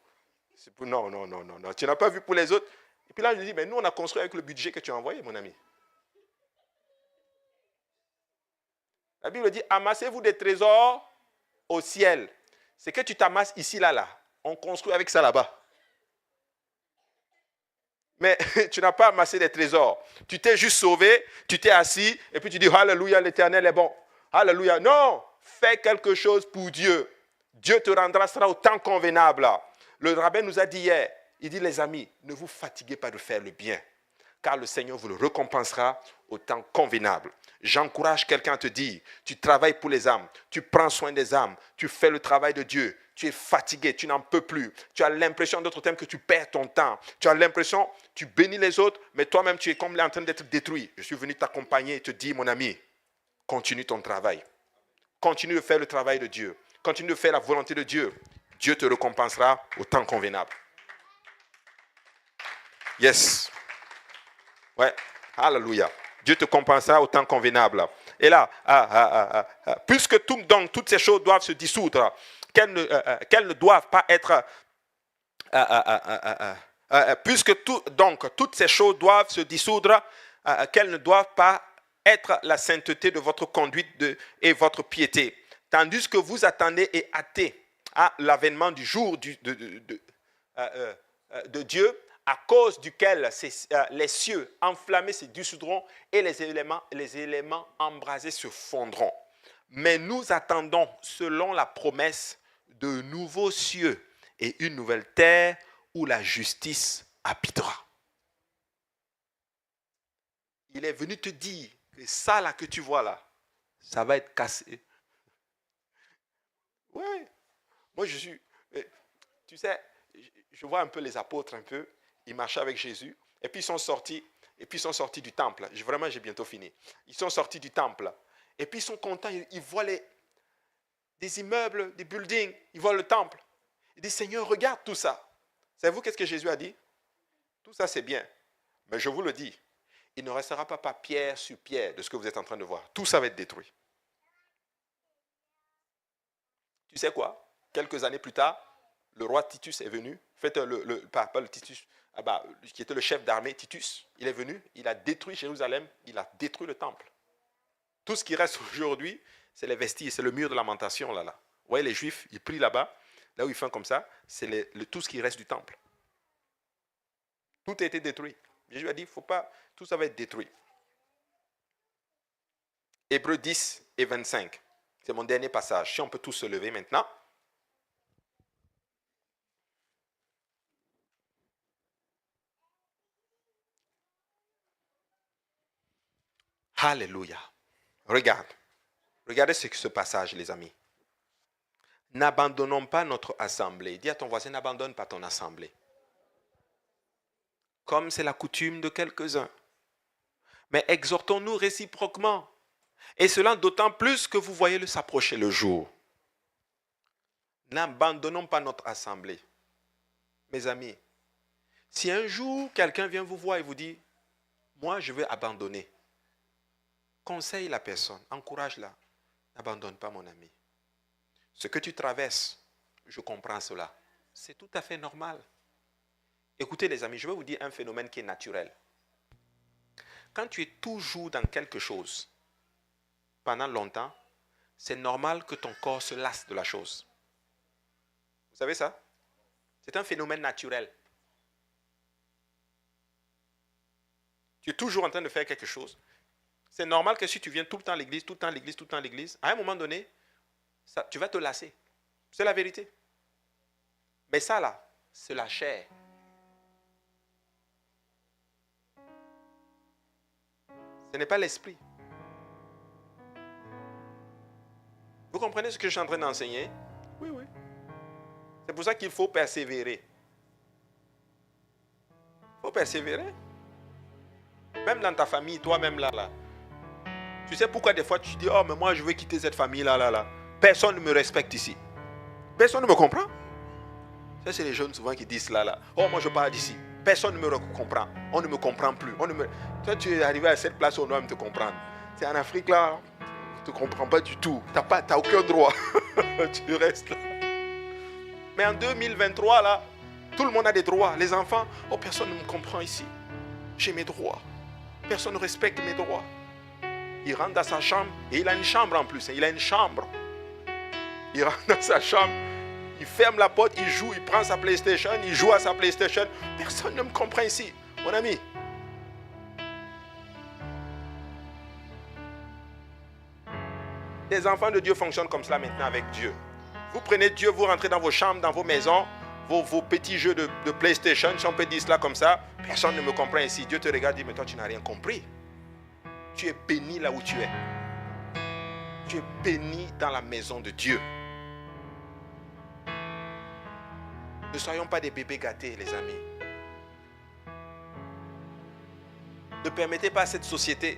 Non. Tu n'as pas vu pour les autres? Et puis là, je lui dis, mais nous, on a construit avec le budget que tu as envoyé, mon ami. La Bible dit, amassez-vous des trésors au ciel. C'est que tu t'amasses ici, là. On construit avec ça là-bas. Mais tu n'as pas amassé des trésors. Tu t'es juste sauvé, tu t'es assis, et puis tu dis, alléluia, l'Éternel est bon. Alléluia. Non, fais quelque chose pour Dieu. Dieu te rendra cela au temps convenable. Le rabbin nous a dit hier, il dit, les amis, ne vous fatiguez pas de faire le bien, car le Seigneur vous le récompensera au temps convenable. J'encourage quelqu'un à te dire, tu travailles pour les âmes, tu prends soin des âmes, tu fais le travail de Dieu, tu es fatigué, tu n'en peux plus, tu as l'impression d'autres thèmes que tu perds ton temps, tu as l'impression, tu bénis les autres, mais toi-même tu es comme en train d'être détruit. Je suis venu t'accompagner et te dire, mon ami, continue ton travail, continue de faire le travail de Dieu, continue de faire la volonté de Dieu. Dieu te récompensera au temps convenable. Yes. Ouais. Alléluia. Dieu te compensera au temps convenable. Et là, puisque toutes ces choses doivent se dissoudre, qu'elles ne doivent pas être... puisque toutes ces choses doivent se dissoudre, qu'elles ne doivent pas être la sainteté de votre conduite et votre piété. Tandis que vous attendez et hâtez à l'avènement du jour de Dieu, à cause duquel les cieux enflammés se dissoudront et les éléments embrasés se fondront. Mais nous attendons, selon la promesse, de nouveaux cieux et une nouvelle terre où la justice habitera. Il est venu te dire que ça là que tu vois là, ça va être cassé. Ouais. Moi je suis, tu sais, je vois un peu les apôtres un peu, ils marchaient avec Jésus et puis ils sont sortis du temple. Vraiment, j'ai bientôt fini. Ils sont sortis du temple et puis ils sont contents, ils voient des immeubles, des buildings, ils voient le temple. Ils disent, Seigneur, regarde tout ça. Savez-vous qu'est-ce que Jésus a dit? Tout ça c'est bien, mais je vous le dis, il ne restera pas pierre sur pierre de ce que vous êtes en train de voir. Tout ça va être détruit. Tu sais quoi? Quelques années plus tard, le roi Titus est venu, pas le Titus, qui était le chef d'armée, Titus, il est venu, il a détruit Jérusalem, il a détruit le temple. Tout ce qui reste aujourd'hui, c'est les vestiges, c'est le mur de lamentation là. Vous voyez les Juifs, ils prient là-bas, là où ils font comme ça, c'est tout ce qui reste du temple. Tout a été détruit. Jésus a dit, faut pas, tout ça va être détruit. Hébreux 10 et 25. C'est mon dernier passage. Si on peut tous se lever maintenant. Alléluia. Regardez ce passage, les amis. N'abandonnons pas notre assemblée. Dis à ton voisin, n'abandonne pas ton assemblée. Comme c'est la coutume de quelques-uns. Mais exhortons-nous réciproquement. Et cela d'autant plus que vous voyez s'approcher le jour. N'abandonnons pas notre assemblée. Mes amis, si un jour quelqu'un vient vous voir et vous dit, moi je vais abandonner, conseille la personne, encourage-la. N'abandonne pas mon ami. Ce que tu traverses, je comprends cela. C'est tout à fait normal. Écoutez les amis, je vais vous dire un phénomène qui est naturel. Quand tu es toujours dans quelque chose, pendant longtemps, c'est normal que ton corps se lasse de la chose. Vous savez ça? C'est un phénomène naturel. Tu es toujours en train de faire quelque chose. C'est normal que si tu viens tout le temps à l'église, à un moment donné, tu vas te lasser. C'est la vérité. Mais ça là, c'est la chair. Ce n'est pas l'esprit. Vous comprenez ce que je suis en train d'enseigner? Oui, oui. C'est pour ça qu'il faut persévérer. Il faut persévérer. Même dans ta famille, toi-même là. Tu sais pourquoi des fois tu dis, oh mais moi je veux quitter cette famille là. Personne ne me respecte ici. Personne ne me comprend. Ça c'est les jeunes souvent qui disent là. Oh moi je pars d'ici. Personne ne me comprend. On ne me comprend plus. Toi tu es arrivé à cette place où on doit te comprendre. C'est en Afrique là. Tu ne comprends pas du tout. Tu n'as aucun droit. Tu restes là. Mais en 2023, là, tout le monde a des droits. Les enfants, oh, personne ne me comprend ici. J'ai mes droits. Personne ne respecte mes droits. Il rentre dans sa chambre, et il a une chambre en plus. Il a une chambre. Il rentre dans sa chambre, il ferme la porte, il joue, il prend sa PlayStation, il joue à sa PlayStation. Personne ne me comprend ici. Mon ami, les enfants de Dieu fonctionnent comme cela maintenant avec Dieu. Vous prenez Dieu, vous rentrez dans vos chambres, dans vos maisons, vos petits jeux de PlayStation, si on peut dire cela comme ça, personne ne me comprend ici. Dieu te regarde et dit, mais toi tu n'as rien compris. Tu es béni là où tu es. Tu es béni dans la maison de Dieu. Ne soyons pas des bébés gâtés, les amis. Ne permettez pas à cette société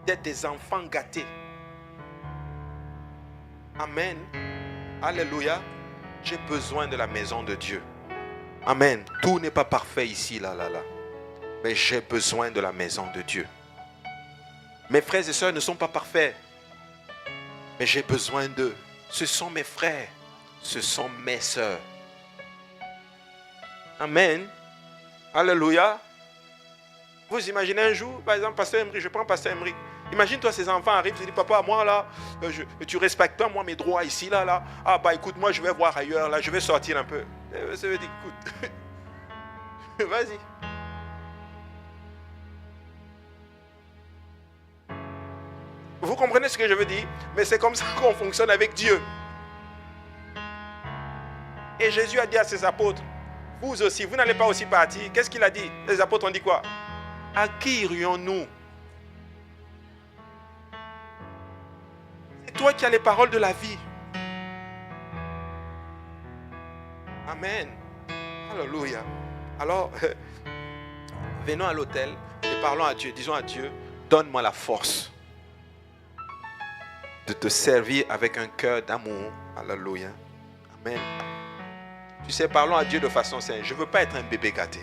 d'être des enfants gâtés. Amen. Alléluia. J'ai besoin de la maison de Dieu. Amen. Tout n'est pas parfait ici, là. Mais j'ai besoin de la maison de Dieu. Mes frères et sœurs ne sont pas parfaits. Mais j'ai besoin d'eux. Ce sont mes frères. Ce sont mes sœurs. Amen. Alléluia. Vous imaginez un jour, par exemple, Pasteur Emery, je prends Pasteur Emery. Imagine-toi, ces enfants arrivent, ils disent, papa, moi là, tu respectes pas moi mes droits ici, là, là. Ah bah écoute, moi je vais voir ailleurs, là, je vais sortir un peu. Ça veut dire, écoute, vas-y. Vous comprenez ce que je veux dire? Mais c'est comme ça qu'on fonctionne avec Dieu. Et Jésus a dit à ses apôtres, vous aussi, vous n'allez pas aussi partir. Qu'est-ce qu'il a dit? Les apôtres ont dit quoi? À qui irions-nous? C'est toi qui as les paroles de la vie. Amen. Alléluia. Alors, venons à l'autel et parlons à Dieu. Disons à Dieu, donne-moi la force de te servir avec un cœur d'amour. Alléluia. Amen. Tu sais, parlons à Dieu de façon saine. Je ne veux pas être un bébé gâté.